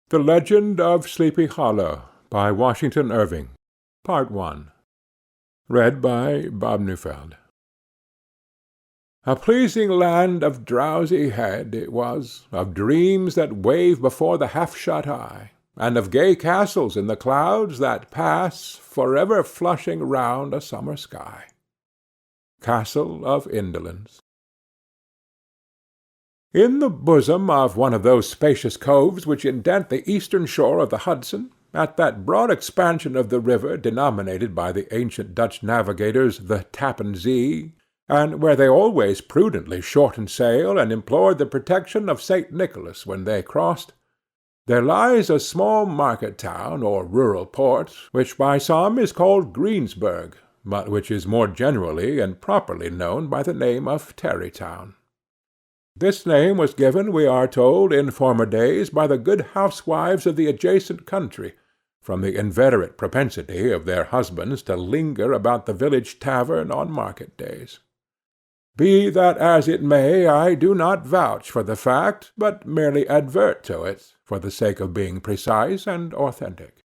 The Legend of Sleepy Hollow, by Washington Irving. Part 1. Read by Bob Neufeld. A pleasing land of drowsy head it was, of dreams that wave before the half-shut eye, and of gay castles in the clouds that pass, forever flushing round a summer sky. Castle of Indolence. In the bosom of one of those spacious coves which indent the eastern shore of the Hudson, at that broad expansion of the river denominated by the ancient Dutch navigators the Tappan Zee, and where they always prudently shortened sail and implored the protection of St. Nicholas when they crossed, there lies a small market-town or rural port, which by some is called Greensburg, but which is more generally and properly known by the name of Tarrytown. This name was given, we are told, in former days by the good housewives of the adjacent country, from the inveterate propensity of their husbands to linger about the village tavern on market days. Be that as it may, I do not vouch for the fact, but merely advert to it, for the sake of being precise and authentic.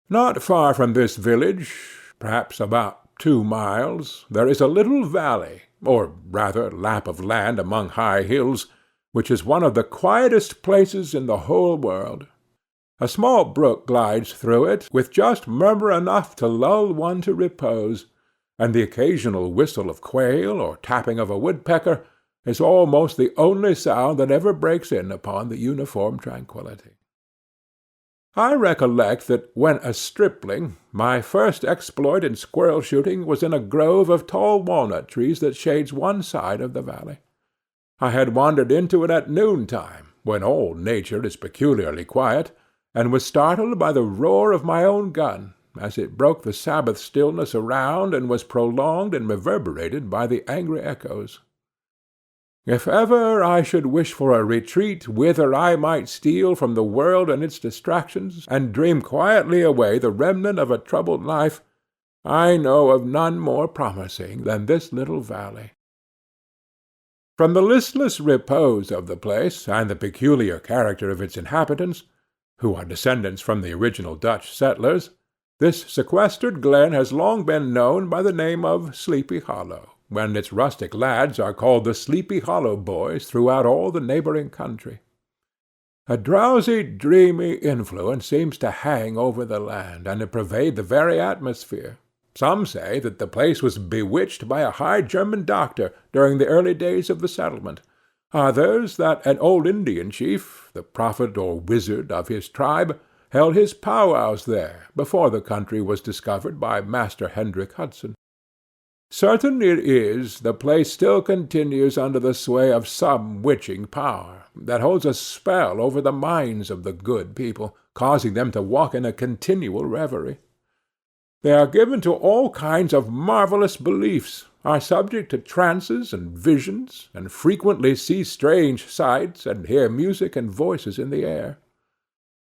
Not far from this village, perhaps about 2 miles, there is a little valley, or rather lap of land among high hills, which is one of the quietest places in the whole world. A small brook glides through it, with just murmur enough to lull one to repose, and the occasional whistle of quail or tapping of a woodpecker is almost the only sound that ever breaks in upon the uniform tranquillity. I recollect that when a stripling, my first exploit in squirrel shooting was in a grove of tall walnut trees that shades one side of the valley. I had wandered into it at noontime, when all nature is peculiarly quiet, and was startled by the roar of my own gun, as it broke the Sabbath stillness around and was prolonged and reverberated by the angry echoes. If ever I should wish for a retreat whither I might steal from the world and its distractions, and dream quietly away the remnant of a troubled life, I know of none more promising than this little valley. From the listless repose of the place, and the peculiar character of its inhabitants, who are descendants from the original Dutch settlers, this sequestered glen has long been known by the name of Sleepy Hollow, when its rustic lads are called the Sleepy Hollow boys throughout all the neighboring country. A drowsy, dreamy influence seems to hang over the land, and to pervade the very atmosphere. Some say that the place was bewitched by a high German doctor during the early days of the settlement. Others, that an old Indian chief, the prophet or wizard of his tribe, held his powwows there before the country was discovered by Master Hendrick Hudson. Certain it is, the place still continues under the sway of some witching power, that holds a spell over the minds of the good people, causing them to walk in a continual reverie. They are given to all kinds of marvellous beliefs, are subject to trances and visions, and frequently see strange sights, and hear music and voices in the air.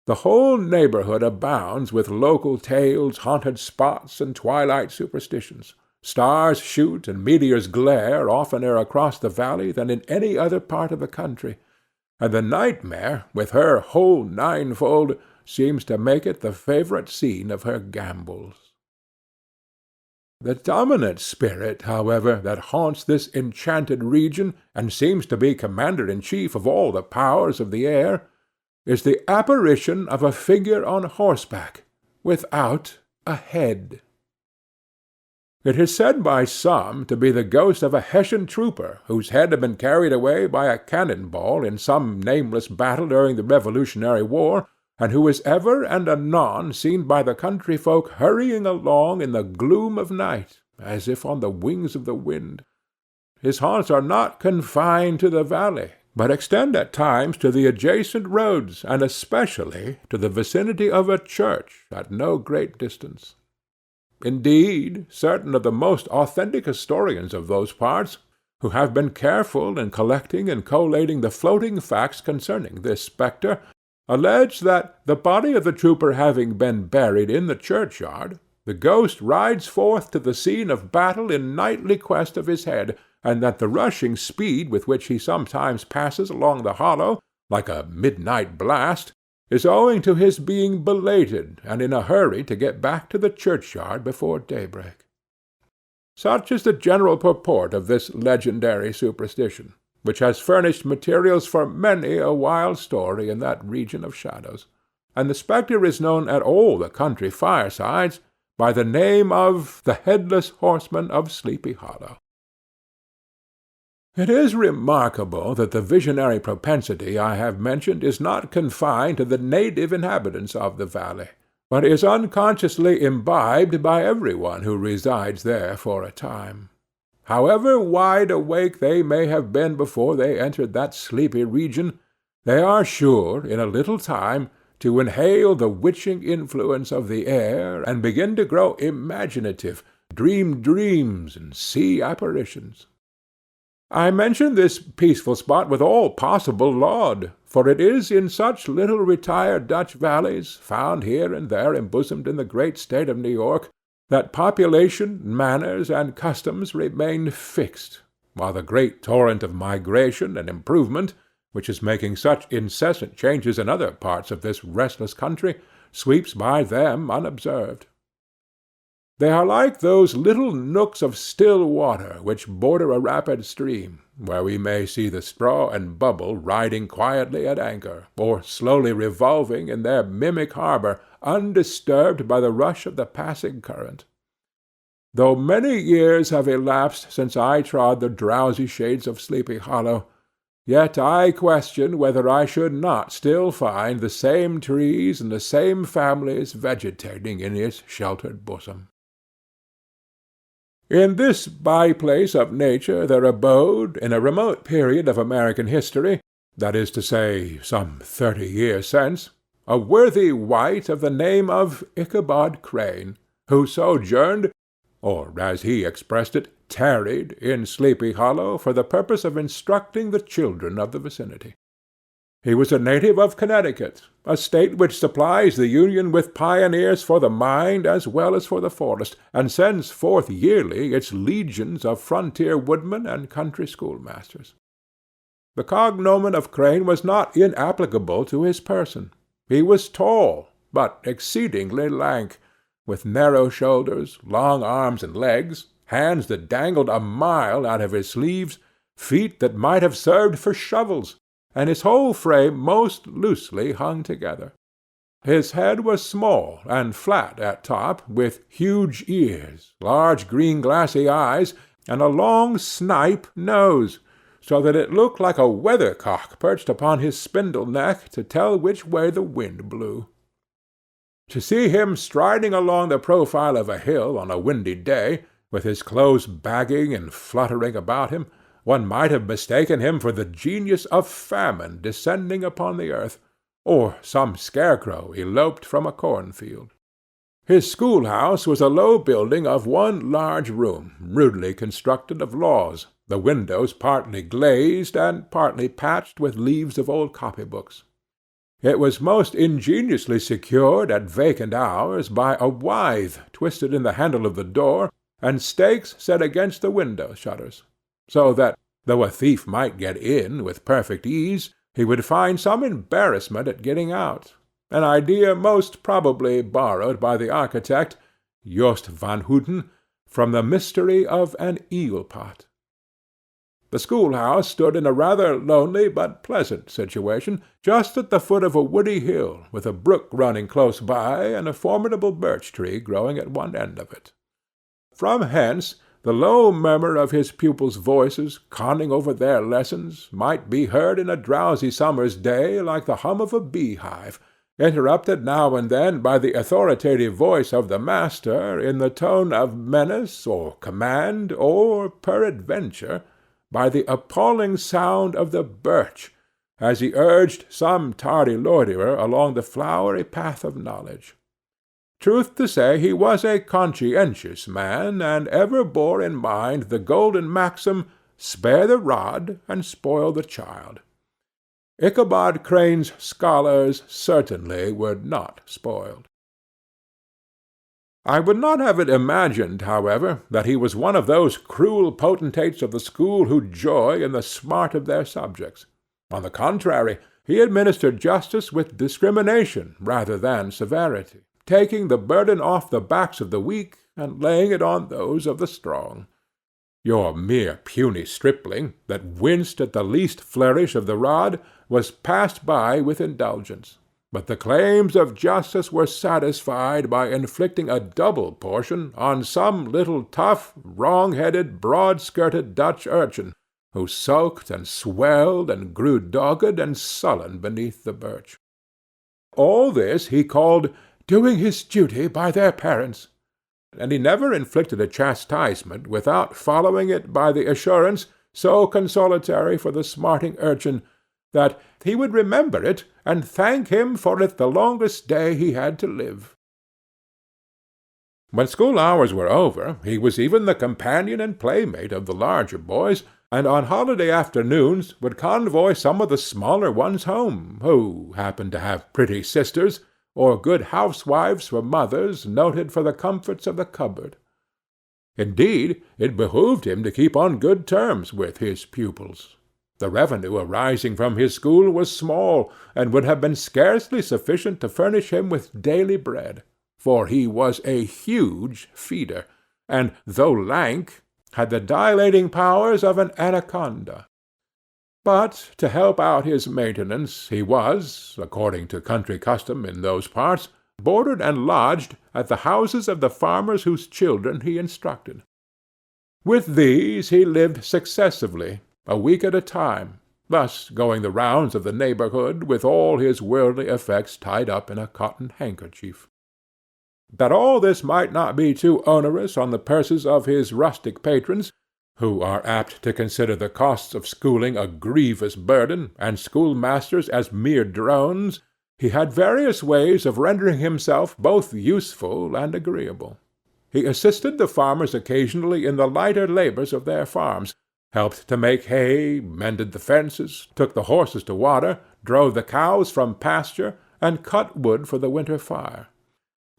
The whole neighborhood abounds with local tales, haunted spots, and twilight superstitions. Stars shoot and meteors glare oftener across the valley than in any other part of the country, and the nightmare, with her whole ninefold, seems to make it the favorite scene of her gambols. The dominant spirit, however, that haunts this enchanted region, and seems to be commander-in-chief of all the powers of the air, is the apparition of a figure on horseback, without a head. It is said by some to be the ghost of a Hessian trooper whose head had been carried away by a cannon-ball in some nameless battle during the Revolutionary War, and who is ever and anon seen by the country folk hurrying along in the gloom of night, as if on the wings of the wind. His haunts are not confined to the valley, but extend at times to the adjacent roads, and especially to the vicinity of a church at no great distance. Indeed, certain of the most authentic historians of those parts, who have been careful in collecting and collating the floating facts concerning this spectre, allege that, the body of the trooper having been buried in the churchyard, the ghost rides forth to the scene of battle in nightly quest of his head, and that the rushing speed with which he sometimes passes along the hollow, like a midnight blast, is owing to his being belated and in a hurry to get back to the churchyard before daybreak. Such is the general purport of this legendary superstition, which has furnished materials for many a wild story in that region of shadows, and the spectre is known at all the country firesides by the name of the Headless Horseman of Sleepy Hollow. It is remarkable that the visionary propensity I have mentioned is not confined to the native inhabitants of the valley, but is unconsciously imbibed by every one who resides there for a time. However wide awake they may have been before they entered that sleepy region, they are sure, in a little time, to inhale the witching influence of the air, and begin to grow imaginative, dream dreams, and see apparitions. I mention this peaceful spot with all possible laud, for it is in such little retired Dutch valleys, found here and there embosomed in the great state of New York, that population, manners, and customs remain fixed, while the great torrent of migration and improvement, which is making such incessant changes in other parts of this restless country, sweeps by them unobserved. They are like those little nooks of still water which border a rapid stream, where we may see the straw and bubble riding quietly at anchor, or slowly revolving in their mimic harbor, undisturbed by the rush of the passing current. Though many years have elapsed since I trod the drowsy shades of Sleepy Hollow, yet I question whether I should not still find the same trees and the same families vegetating in its sheltered bosom. In this by-place of nature there abode, in a remote period of American history, that is to say, some 30 years since, a worthy wight of the name of Ichabod Crane, who sojourned, or, as he expressed it, tarried, in Sleepy Hollow for the purpose of instructing the children of the vicinity. He was a native of Connecticut, a state which supplies the Union with pioneers for the mind as well as for the forest, and sends forth yearly its legions of frontier woodmen and country schoolmasters. The cognomen of Crane was not inapplicable to his person. He was tall, but exceedingly lank, with narrow shoulders, long arms and legs, hands that dangled a mile out of his sleeves, feet that might have served for shovels, and his whole frame most loosely hung together. His head was small and flat at top, with huge ears, large green glassy eyes, and a long snipe nose, so that it looked like a weathercock perched upon his spindle neck to tell which way the wind blew. To see him striding along the profile of a hill on a windy day, with his clothes bagging and fluttering about him, one might have mistaken him for the genius of famine descending upon the earth, or some scarecrow eloped from a cornfield. His schoolhouse was a low building of one large room, rudely constructed of laths, the windows partly glazed and partly patched with leaves of old copybooks. It was most ingeniously secured at vacant hours by a withe twisted in the handle of the door, and stakes set against the window shutters, so that, though a thief might get in with perfect ease, he would find some embarrassment at getting out, an idea most probably borrowed by the architect, Jost van Houten, from the mystery of an eel-pot. The schoolhouse stood in a rather lonely but pleasant situation, just at the foot of a woody hill, with a brook running close by, and a formidable birch-tree growing at one end of it. From hence the low murmur of his pupils' voices, conning over their lessons, might be heard in a drowsy summer's day like the hum of a beehive, interrupted now and then by the authoritative voice of the master in the tone of menace or command, or, peradventure, by the appalling sound of the birch, as he urged some tardy loiterer along the flowery path of knowledge. Truth to say, he was a conscientious man, and ever bore in mind the golden maxim, spare the rod and spoil the child. Ichabod Crane's scholars certainly were not spoiled. I would not have it imagined, however, that he was one of those cruel potentates of the school who joy in the smart of their subjects. On the contrary, he administered justice with discrimination rather than severity, taking the burden off the backs of the weak and laying it on those of the strong. Your mere puny stripling, that winced at the least flourish of the rod, was passed by with indulgence, but the claims of justice were satisfied by inflicting a double portion on some little tough, wrong-headed, broad-skirted Dutch urchin, who sulked and swelled and grew dogged and sullen beneath the birch. All this he called doing his duty by their parents, and he never inflicted a chastisement without following it by the assurance, so consolatory for the smarting urchin, that he would remember it and thank him for it the longest day he had to live. When school hours were over, he was even the companion and playmate of the larger boys, and on holiday afternoons would convoy some of the smaller ones home, who happened to have pretty sisters, or good housewives for mothers, noted for the comforts of the cupboard. Indeed, it behooved him to keep on good terms with his pupils. The revenue arising from his school was small, and would have been scarcely sufficient to furnish him with daily bread, for he was a huge feeder, and, though lank, had the dilating powers of an anaconda. But to help out his maintenance, he was, according to country custom in those parts, boarded and lodged at the houses of the farmers whose children he instructed. With these he lived successively, a week at a time, thus going the rounds of the neighborhood with all his worldly effects tied up in a cotton handkerchief. That all this might not be too onerous on the purses of his rustic patrons, who are apt to consider the costs of schooling a grievous burden, and schoolmasters as mere drones, he had various ways of rendering himself both useful and agreeable. He assisted the farmers occasionally in the lighter labors of their farms, helped to make hay, mended the fences, took the horses to water, drove the cows from pasture, and cut wood for the winter fire.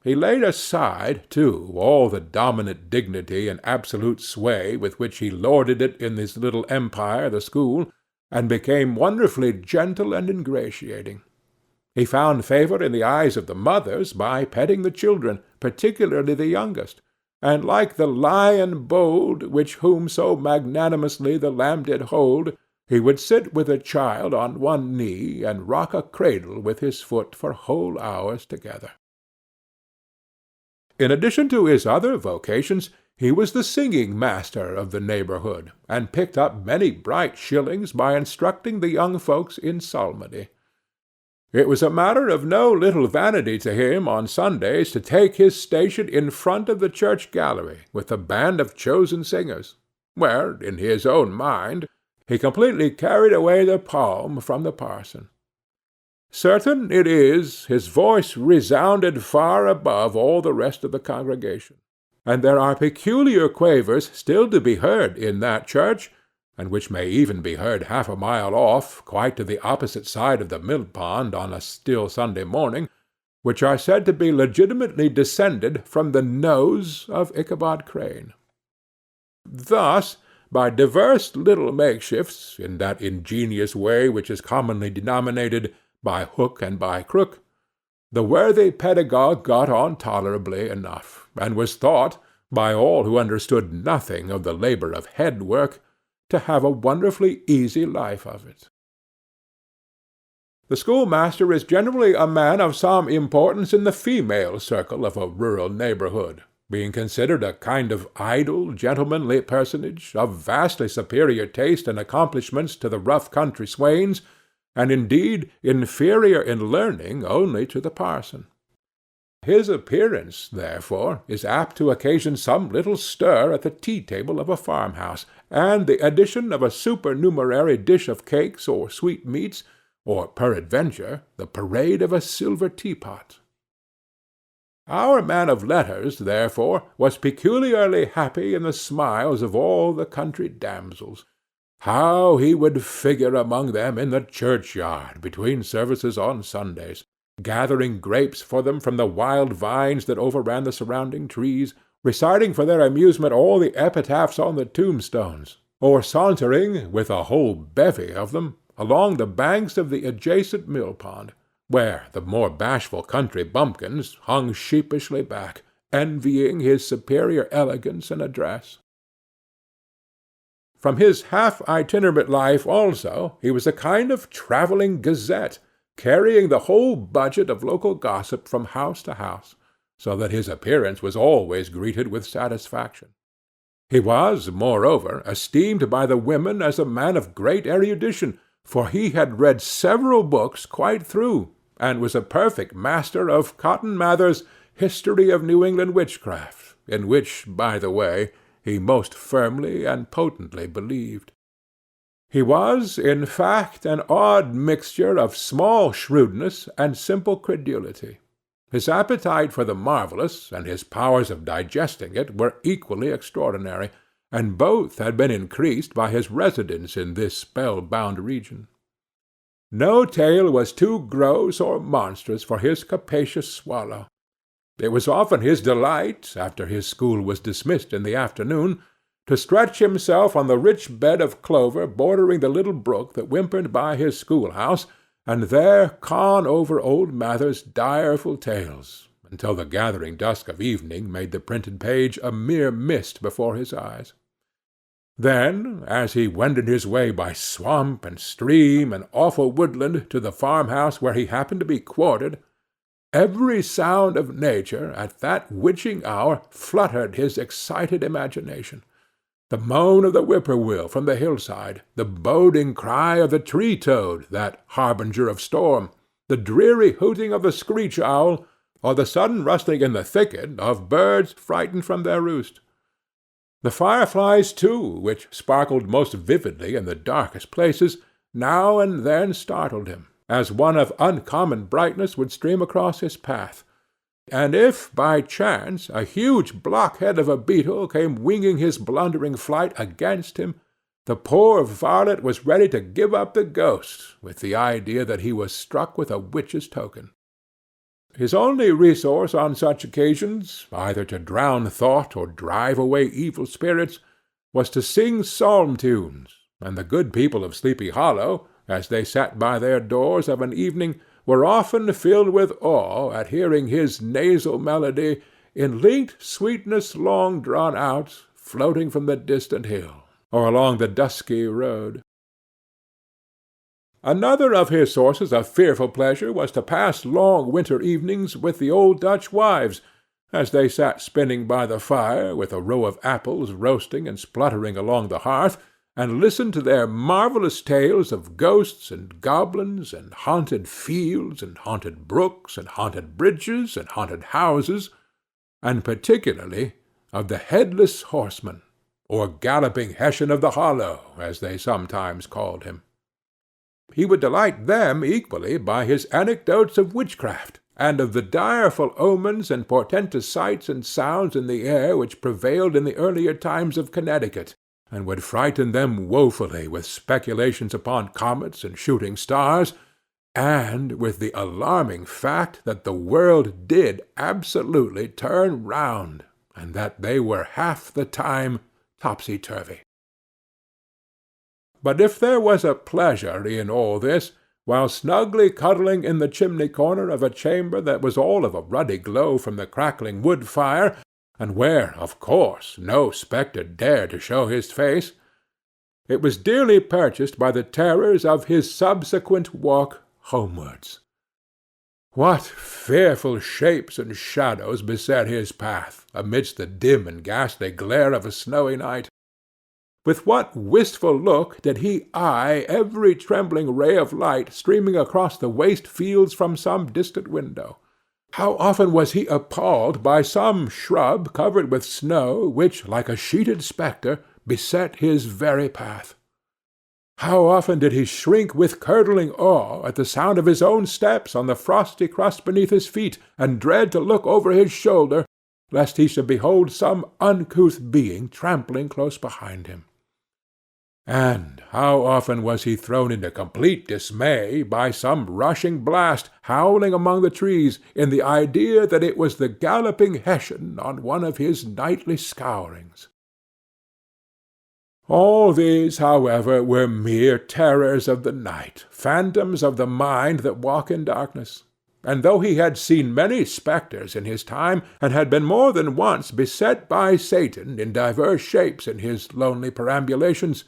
He laid aside, too, all the dominant dignity and absolute sway with which he lorded it in his little empire, the school, and became wonderfully gentle and ingratiating. He found favor in the eyes of the mothers by petting the children, particularly the youngest, and like the lion bold, which whom so magnanimously the lamb did hold, he would sit with a child on one knee, and rock a cradle with his foot for whole hours together. In addition to his other vocations, he was the singing master of the neighborhood, and picked up many bright shillings by instructing the young folks in psalmody. It was a matter of no little vanity to him on Sundays to take his station in front of the church gallery with a band of chosen singers, where, in his own mind, he completely carried away the palm from the parson. Certain it is, his voice resounded far above all the rest of the congregation, and there are peculiar quavers still to be heard in that church, and which may even be heard half a mile off, quite to the opposite side of the mill-pond on a still Sunday morning, which are said to be legitimately descended from the nose of Ichabod Crane. Thus, by divers little makeshifts, in that ingenious way which is commonly denominated by hook and by crook, the worthy pedagogue got on tolerably enough, and was thought, by all who understood nothing of the labor of head-work, to have a wonderfully easy life of it. The schoolmaster is generally a man of some importance in the female circle of a rural neighborhood, being considered a kind of idle, gentlemanly personage, of vastly superior taste and accomplishments to the rough country swains, and indeed inferior in learning only to the parson. His appearance, therefore, is apt to occasion some little stir at the tea-table of a farmhouse, and the addition of a supernumerary dish of cakes or sweetmeats, or, peradventure, the parade of a silver teapot. Our man of letters, therefore, was peculiarly happy in the smiles of all the country damsels. How he would figure among them in the churchyard between services on Sundays, gathering grapes for them from the wild vines that overran the surrounding trees, reciting for their amusement all the epitaphs on the tombstones, or sauntering, with a whole bevy of them, along the banks of the adjacent mill-pond, where the more bashful country bumpkins hung sheepishly back, envying his superior elegance and address. From his half-itinerant life also he was a kind of travelling gazette, carrying the whole budget of local gossip from house to house, so that his appearance was always greeted with satisfaction. He was, moreover, esteemed by the women as a man of great erudition, for he had read several books quite through, and was a perfect master of Cotton Mather's History of New England Witchcraft, in which, by the way, he most firmly and potently believed. He was, in fact, an odd mixture of small shrewdness and simple credulity. His appetite for the marvellous and his powers of digesting it were equally extraordinary, and both had been increased by his residence in this spell-bound region. No tale was too gross or monstrous for his capacious swallow. It was often his delight, after his school was dismissed in the afternoon, to stretch himself on the rich bed of clover bordering the little brook that whimpered by his schoolhouse, and there con over old Mather's direful tales, until the gathering dusk of evening made the printed page a mere mist before his eyes. Then, as he wended his way by swamp and stream and awful woodland to the farmhouse where he happened to be quartered, every sound of nature at that witching hour fluttered his excited imagination. The moan of the whippoorwill from the hillside, the boding cry of the tree-toad, that harbinger of storm, the dreary hooting of the screech-owl, or the sudden rustling in the thicket of birds frightened from their roost. The fireflies, too, which sparkled most vividly in the darkest places, now and then startled him, as one of uncommon brightness would stream across his path, and if by chance a huge blockhead of a beetle came winging his blundering flight against him, the poor varlet was ready to give up the ghost with the idea that he was struck with a witch's token. His only resource on such occasions, either to drown thought or drive away evil spirits, was to sing psalm tunes, and the good people of Sleepy Hollow, as they sat by their doors of an evening, were often filled with awe at hearing his nasal melody, in linked sweetness long drawn out, floating from the distant hill, or along the dusky road. Another of his sources of fearful pleasure was to pass long winter evenings with the old Dutch wives, as they sat spinning by the fire, with a row of apples roasting and spluttering along the hearth, and listen to their marvellous tales of ghosts and goblins, and haunted fields, and haunted brooks, and haunted bridges, and haunted houses, and particularly of the Headless Horseman, or Galloping Hessian of the Hollow, as they sometimes called him. He would delight them equally by his anecdotes of witchcraft, and of the direful omens and portentous sights and sounds in the air which prevailed in the earlier times of Connecticut, and would frighten them woefully with speculations upon comets and shooting stars, and with the alarming fact that the world did absolutely turn round, and that they were half the time topsy-turvy. But if there was a pleasure in all this, while snugly cuddling in the chimney-corner of a chamber that was all of a ruddy glow from the crackling wood-fire, and where, of course, no spectre dared to show his face, it was dearly purchased by the terrors of his subsequent walk homewards. What fearful shapes and shadows beset his path, amidst the dim and ghastly glare of a snowy night! With what wistful look did he eye every trembling ray of light streaming across the waste fields from some distant window! How often was he appalled by some shrub covered with snow which, like a sheeted spectre, beset his very path! How often did he shrink with curdling awe at the sound of his own steps on the frosty crust beneath his feet, and dread to look over his shoulder, lest he should behold some uncouth being trampling close behind him! And how often was he thrown into complete dismay by some rushing blast howling among the trees, in the idea that it was the Galloping Hessian on one of his nightly scourings! All these, however, were mere terrors of the night, phantoms of the mind that walk in darkness. And though he had seen many spectres in his time, and had been more than once beset by Satan in divers shapes in his lonely perambulations,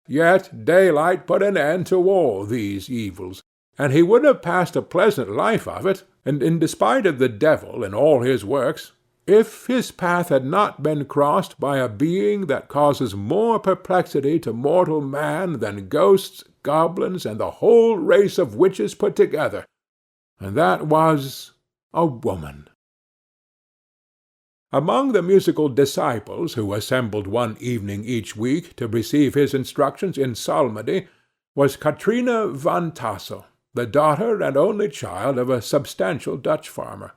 yet daylight put an end to all these evils, and he would have passed a pleasant life of it, and in despite of the devil and all his works, if his path had not been crossed by a being that causes more perplexity to mortal man than ghosts, goblins, and the whole race of witches put together, and that was a woman. Among the musical disciples who assembled one evening each week to receive his instructions in psalmody was Katrina van Tassel, the daughter and only child of a substantial Dutch farmer.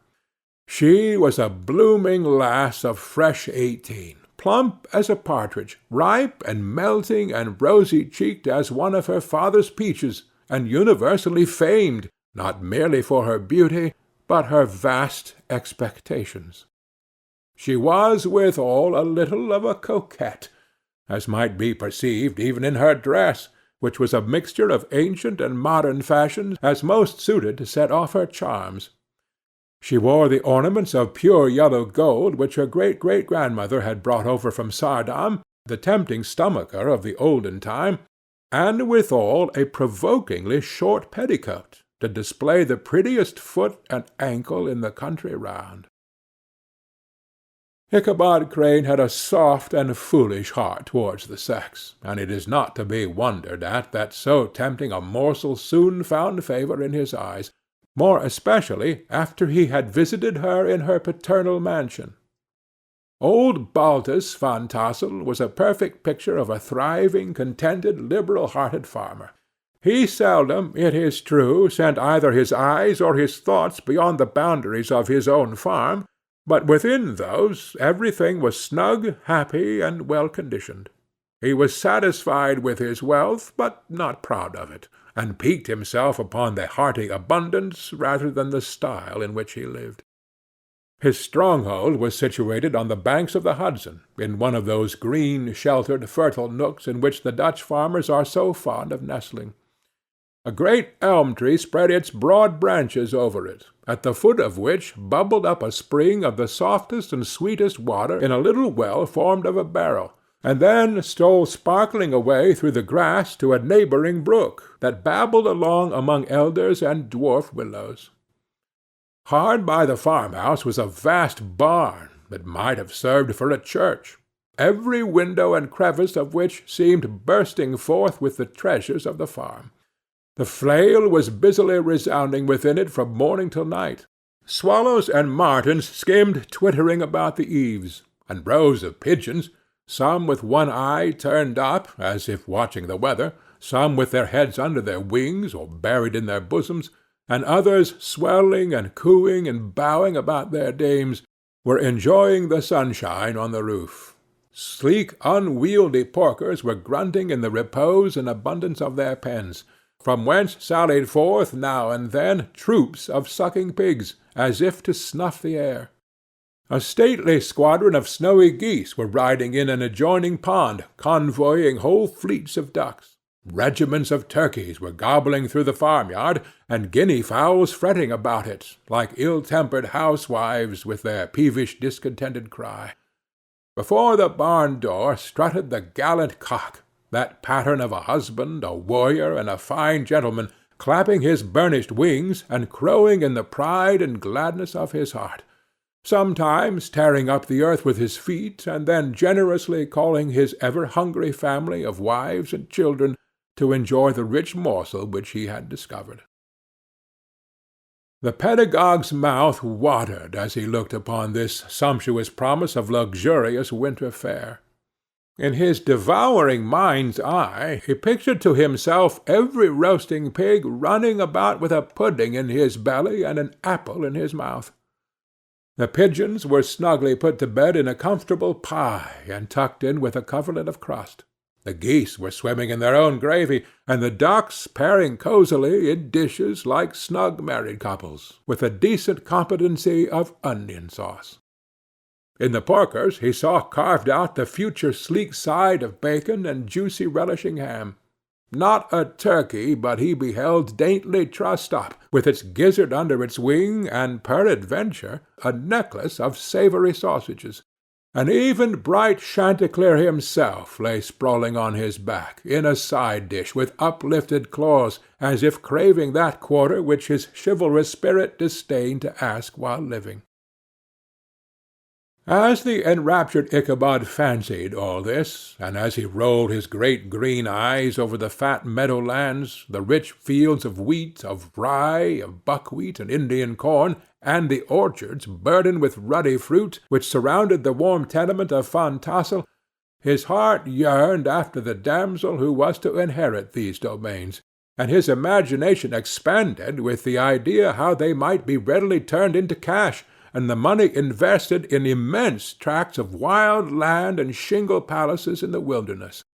She was a blooming lass of fresh 18, plump as a partridge, ripe and melting and rosy-cheeked as one of her father's peaches, and universally famed, not merely for her beauty, but her vast expectations. She was withal a little of a coquette, as might be perceived even in her dress, which was a mixture of ancient and modern fashions as most suited to set off her charms. She wore the ornaments of pure yellow gold which her great-great-grandmother had brought over from Saardam, the tempting stomacher of the olden time, and withal a provokingly short petticoat, to display the prettiest foot and ankle in the country round. Ichabod Crane had a soft and foolish heart towards the sex, and it is not to be wondered at that so tempting a morsel soon found favour in his eyes, more especially after he had visited her in her paternal mansion. Old Baltus van Tassel was a perfect picture of a thriving, contented, liberal-hearted farmer. He seldom, it is true, sent either his eyes or his thoughts beyond the boundaries of his own farm, but within those everything was snug, happy, and well-conditioned. He was satisfied with his wealth, but not proud of it, and piqued himself upon the hearty abundance rather than the style in which he lived. His stronghold was situated on the banks of the Hudson, in one of those green, sheltered, fertile nooks in which the Dutch farmers are so fond of nestling. A great elm tree spread its broad branches over it, at the foot of which bubbled up a spring of the softest and sweetest water in a little well formed of a barrel, and then stole sparkling away through the grass to a neighbouring brook that babbled along among elders and dwarf willows. Hard by the farmhouse was a vast barn that might have served for a church, every window and crevice of which seemed bursting forth with the treasures of the farm. The flail was busily resounding within it from morning till night. Swallows and martins skimmed twittering about the eaves, and rows of pigeons, some with one eye turned up, as if watching the weather, some with their heads under their wings or buried in their bosoms, and others swelling and cooing and bowing about their dames, were enjoying the sunshine on the roof. Sleek, unwieldy porkers were grunting in the repose and abundance of their pens, from whence sallied forth now and then troops of sucking pigs, as if to snuff the air. A stately squadron of snowy geese were riding in an adjoining pond, convoying whole fleets of ducks. Regiments of turkeys were gobbling through the farmyard, and guinea fowls fretting about it, like ill-tempered housewives with their peevish discontented cry. Before the barn door strutted the gallant cock, that pattern of a husband, a warrior, and a fine gentleman, clapping his burnished wings, and crowing in the pride and gladness of his heart, sometimes tearing up the earth with his feet, and then generously calling his ever-hungry family of wives and children to enjoy the rich morsel which he had discovered. The pedagogue's mouth watered as he looked upon this sumptuous promise of luxurious winter fare. In his devouring mind's eye he pictured to himself every roasting pig running about with a pudding in his belly and an apple in his mouth. The pigeons were snugly put to bed in a comfortable pie and tucked in with a coverlet of crust. The geese were swimming in their own gravy, and the ducks pairing cosily in dishes like snug married couples, with a decent competency of onion sauce. In the porkers he saw carved out the future sleek side of bacon and juicy relishing ham. Not a turkey but he beheld daintily trussed up, with its gizzard under its wing, and, peradventure, a necklace of savoury sausages. And even bright Chanticleer himself lay sprawling on his back, in a side dish, with uplifted claws, as if craving that quarter which his chivalrous spirit disdained to ask while living. As the enraptured Ichabod fancied all this, and as he rolled his great green eyes over the fat meadow-lands, the rich fields of wheat, of rye, of buckwheat, and Indian corn, and the orchards burdened with ruddy fruit, which surrounded the warm tenement of Van Tassel, his heart yearned after the damsel who was to inherit these domains, and his imagination expanded with the idea how they might be readily turned into cash, and the money invested in immense tracts of wild land and shingle palaces in the wilderness.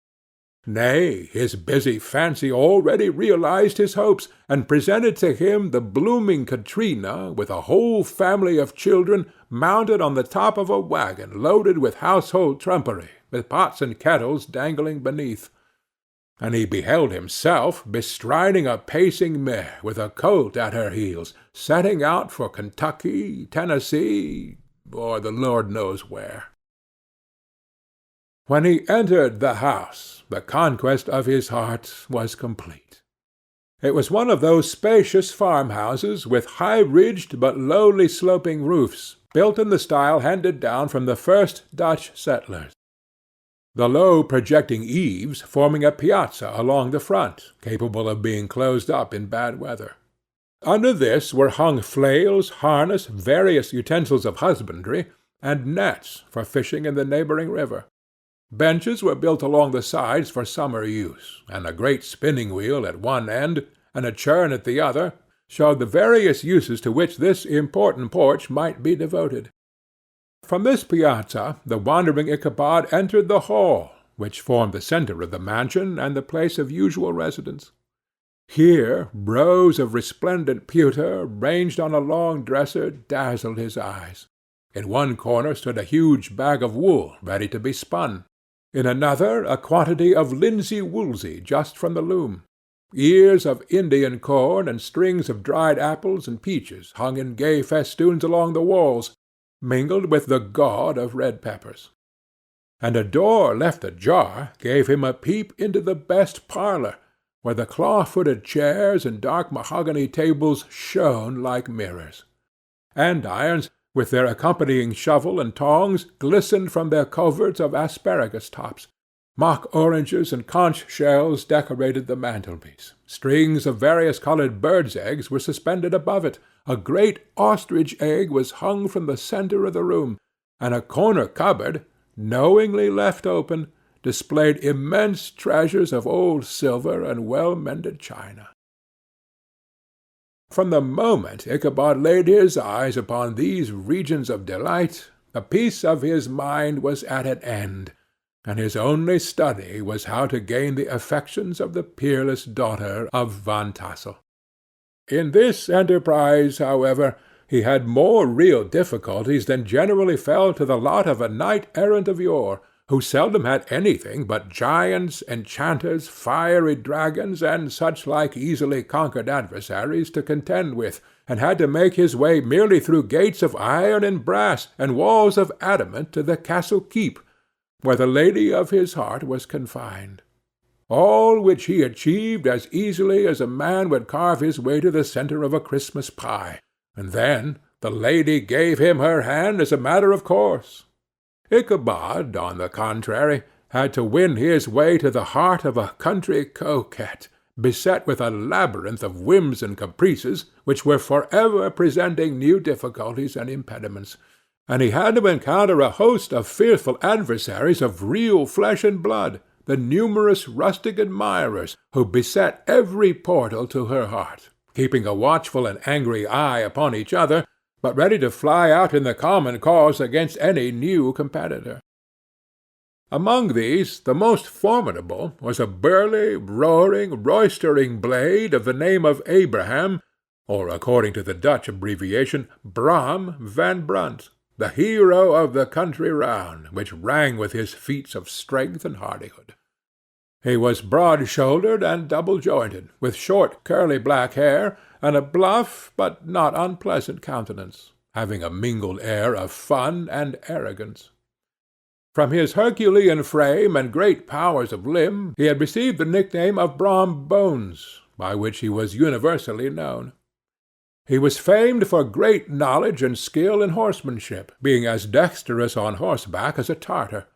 Nay, his busy fancy already realized his hopes, and presented to him the blooming Katrina, with a whole family of children, mounted on the top of a wagon loaded with household trumpery, with pots and kettles dangling beneath. And he beheld himself bestriding a pacing mare, with a colt at her heels, setting out for Kentucky, Tennessee, or the Lord knows where. When he entered the house, the conquest of his heart was complete. It was one of those spacious farmhouses with high-ridged but lowly sloping roofs, built in the style handed down from the first Dutch settlers. The low projecting eaves forming a piazza along the front, capable of being closed up in bad weather. Under this were hung flails, harness, various utensils of husbandry, and nets for fishing in the neighboring river. Benches were built along the sides for summer use, and a great spinning-wheel at one end, and a churn at the other, showed the various uses to which this important porch might be devoted. From this piazza the wandering Ichabod entered the hall, which formed the centre of the mansion and the place of usual residence. Here rows of resplendent pewter, ranged on a long dresser, dazzled his eyes. In one corner stood a huge bag of wool, ready to be spun. In another a quantity of linsey-woolsey just from the loom. Ears of Indian corn and strings of dried apples and peaches hung in gay festoons along the walls, mingled with the gaud of red peppers. And a door left ajar gave him a peep into the best parlour, where the claw-footed chairs and dark mahogany tables shone like mirrors. Andirons, with their accompanying shovel and tongs, glistened from their coverts of asparagus tops. Mock oranges and conch shells decorated the mantelpiece. Strings of various-coloured birds' eggs were suspended above it. A great ostrich egg was hung from the centre of the room, and a corner cupboard, knowingly left open, displayed immense treasures of old silver and well-mended china. From the moment Ichabod laid his eyes upon these regions of delight, the peace of his mind was at an end, and his only study was how to gain the affections of the peerless daughter of Van Tassel. In this enterprise, however, he had more real difficulties than generally fell to the lot of a knight-errant of yore, who seldom had anything but giants, enchanters, fiery dragons, and such like easily conquered adversaries to contend with, and had to make his way merely through gates of iron and brass, and walls of adamant to the castle keep, where the lady of his heart was confined. All which he achieved as easily as a man would carve his way to the centre of a Christmas pie, and then the lady gave him her hand as a matter of course. Ichabod, on the contrary, had to win his way to the heart of a country coquette, beset with a labyrinth of whims and caprices, which were forever presenting new difficulties and impediments, and he had to encounter a host of fearful adversaries of real flesh and blood, the numerous rustic admirers who beset every portal to her heart, keeping a watchful and angry eye upon each other, but ready to fly out in the common cause against any new competitor. Among these the most formidable was a burly, roaring, roystering blade of the name of Abraham, or, according to the Dutch abbreviation, Bram van Brunt. the hero of the country round, which rang with his feats of strength and hardihood. He was broad-shouldered and double-jointed, with short curly black hair, and a bluff but not unpleasant countenance, having a mingled air of fun and arrogance. From his Herculean frame and great powers of limb he had received the nickname of Brom Bones, by which he was universally known. He was famed for great knowledge and skill in horsemanship, being as dexterous on horseback as a Tartar.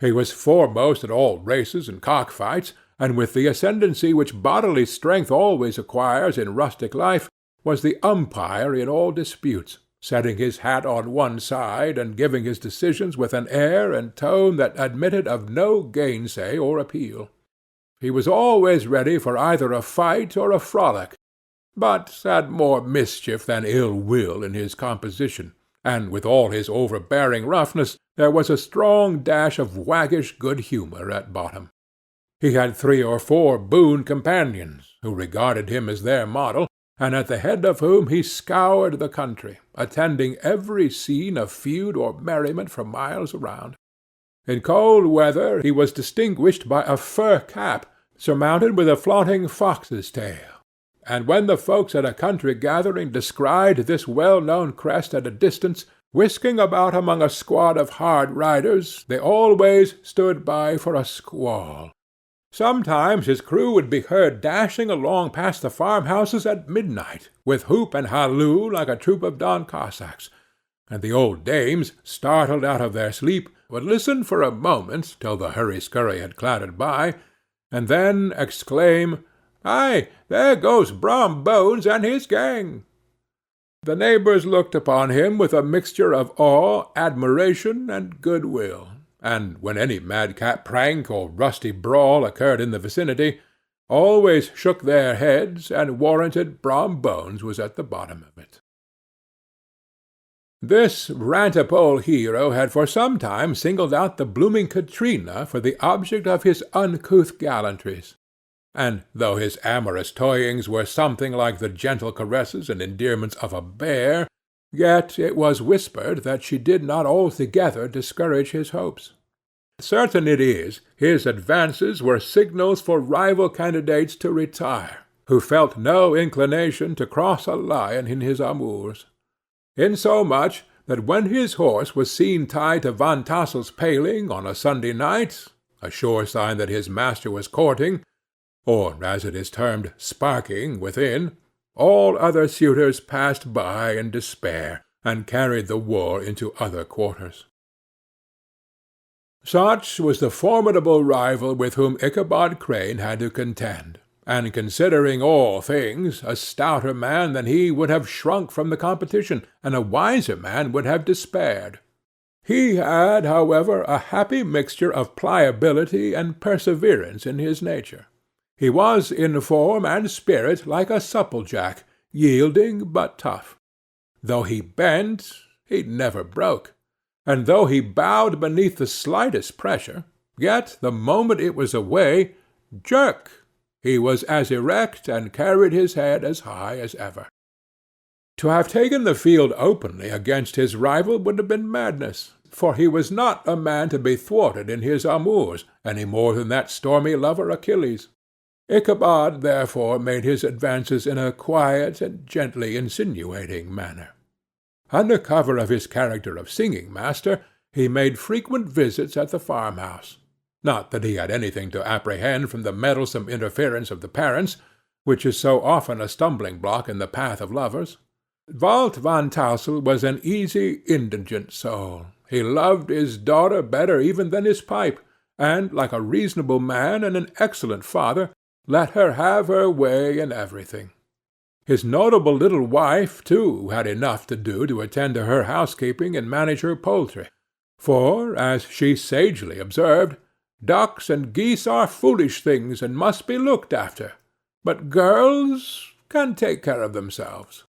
He was foremost at all races and cock-fights, and with the ascendancy which bodily strength always acquires in rustic life, was the umpire in all disputes, setting his hat on one side, and giving his decisions with an air and tone that admitted of no gainsay or appeal. He was always ready for either a fight or a frolic, but had more mischief than ill-will in his composition, and with all his overbearing roughness there was a strong dash of waggish good-humour at bottom. He had 3 or 4 boon companions, who regarded him as their model, and at the head of whom he scoured the country, attending every scene of feud or merriment for miles around. In cold weather he was distinguished by a fur cap, surmounted with a flaunting fox's tail, and when the folks at a country gathering descried this well-known crest at a distance, whisking about among a squad of hard riders, they always stood by for a squall. Sometimes his crew would be heard dashing along past the farmhouses at midnight, with whoop and halloo like a troop of Don Cossacks, and the old dames, startled out of their sleep, would listen for a moment till the hurry-scurry had clattered by, and then exclaim, "Aye, there goes Brom Bones and his gang!" The neighbours looked upon him with a mixture of awe, admiration, and good-will, and when any madcap prank or rusty brawl occurred in the vicinity, always shook their heads and warranted Brom Bones was at the bottom of it. This rantipole hero had for some time singled out the blooming Katrina for the object of his uncouth gallantries, and though his amorous toyings were something like the gentle caresses and endearments of a bear, yet it was whispered that she did not altogether discourage his hopes. Certain it is, his advances were signals for rival candidates to retire, who felt no inclination to cross a lion in his amours, insomuch that when his horse was seen tied to Van Tassel's paling on a Sunday night, a sure sign that his master was courting, or, as it is termed, sparking within, all other suitors passed by in despair, and carried the war into other quarters. Such was the formidable rival with whom Ichabod Crane had to contend, and considering all things, a stouter man than he would have shrunk from the competition, and a wiser man would have despaired. He had, however, a happy mixture of pliability and perseverance in his nature. He was in form and spirit like a supplejack, yielding but tough. Though he bent, he never broke, and though he bowed beneath the slightest pressure, yet the moment it was away, jerk! He was as erect and carried his head as high as ever. To have taken the field openly against his rival would have been madness, for he was not a man to be thwarted in his amours, any more than that stormy lover Achilles. Ichabod, therefore, made his advances in a quiet and gently insinuating manner. Under cover of his character of singing-master, he made frequent visits at the farmhouse. Not that he had anything to apprehend from the meddlesome interference of the parents, which is so often a stumbling-block in the path of lovers. Walt Van Tassel was an easy, indigent soul. He loved his daughter better even than his pipe, and, like a reasonable man and an excellent father, let her have her way in everything. His notable little wife, too, had enough to do to attend to her housekeeping and manage her poultry, for, as she sagely observed, ducks and geese are foolish things and must be looked after, but girls can take care of themselves.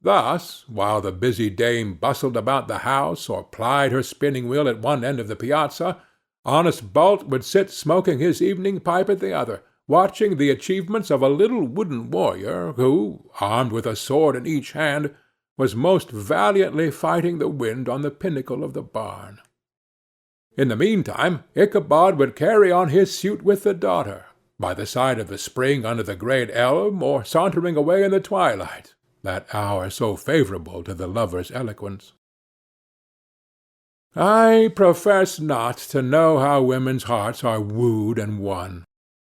Thus, while the busy dame bustled about the house or plied her spinning-wheel at one end of the piazza, honest Bult would sit smoking his evening pipe at the other, watching the achievements of a little wooden warrior who, armed with a sword in each hand, was most valiantly fighting the wind on the pinnacle of the barn. In the meantime, Ichabod would carry on his suit with the daughter, by the side of the spring under the great elm, or sauntering away in the twilight, that hour so favourable to the lover's eloquence. I profess not to know how women's hearts are wooed and won.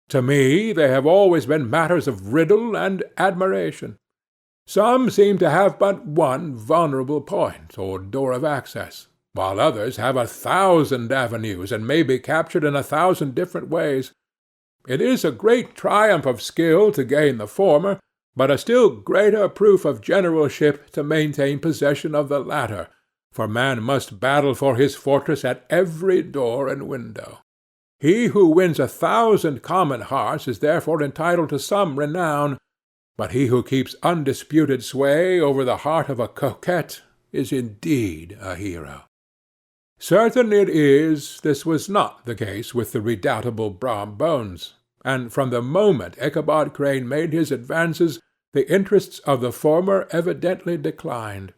To me they have always been matters of riddle and admiration. Some seem to have but one vulnerable point, or door of access, while others have 1,000 avenues, and may be captured in 1,000 different ways. It is a great triumph of skill to gain the former, but a still greater proof of generalship to maintain possession of the latter, for man must battle for his fortress at every door and window. He who wins 1,000 common hearts is therefore entitled to some renown, but he who keeps undisputed sway over the heart of a coquette is indeed a hero. Certain it is, this was not the case with the redoubtable Brom Bones, and from the moment Ichabod Crane made his advances, the interests of the former evidently declined.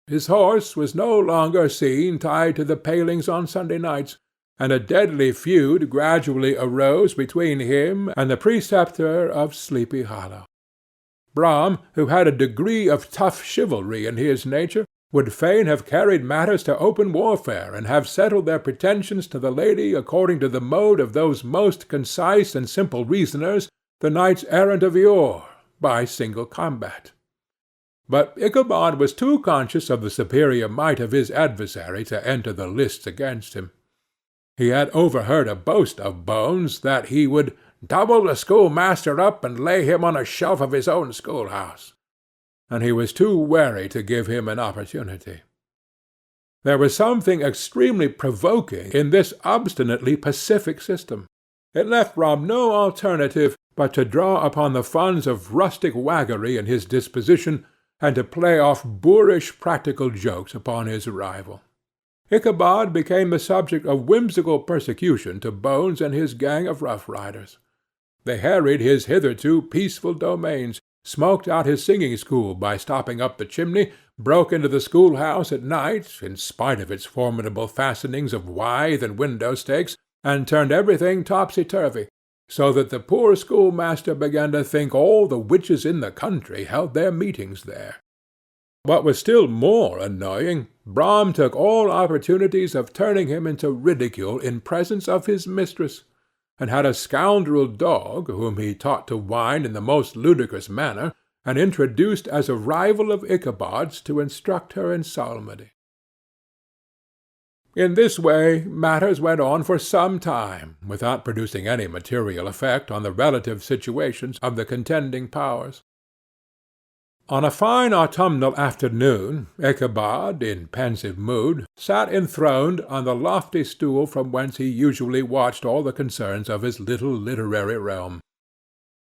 His horse was no longer seen tied to the palings on Sunday nights, and a deadly feud gradually arose between him and the preceptor of Sleepy Hollow. Brom, who had a degree of tough chivalry in his nature, would fain have carried matters to open warfare, and have settled their pretensions to the lady according to the mode of those most concise and simple reasoners, the knights-errant of yore, by single combat. But Ichabod was too conscious of the superior might of his adversary to enter the lists against him. He had overheard a boast of Bones that he would double the schoolmaster up and lay him on a shelf of his own schoolhouse, and he was too wary to give him an opportunity. There was something extremely provoking in this obstinately pacific system. It left Brom no alternative but to draw upon the funds of rustic waggery in his disposition, and to play off boorish practical jokes upon his rival. Ichabod became the subject of whimsical persecution to Bones and his gang of rough riders. They harried his hitherto peaceful domains, smoked out his singing school by stopping up the chimney, broke into the schoolhouse at night, in spite of its formidable fastenings of withe and window-stakes, and turned everything topsy-turvy, so that the poor schoolmaster began to think all the witches in the country held their meetings there. What was still more annoying, Brom took all opportunities of turning him into ridicule in presence of his mistress, and had a scoundrel dog, whom he taught to whine in the most ludicrous manner, and introduced as a rival of Ichabod's to instruct her in psalmody. In this way matters went on for some time, without producing any material effect on the relative situations of the contending powers. On a fine autumnal afternoon, Ichabod, in pensive mood, sat enthroned on the lofty stool from whence he usually watched all the concerns of his little literary realm.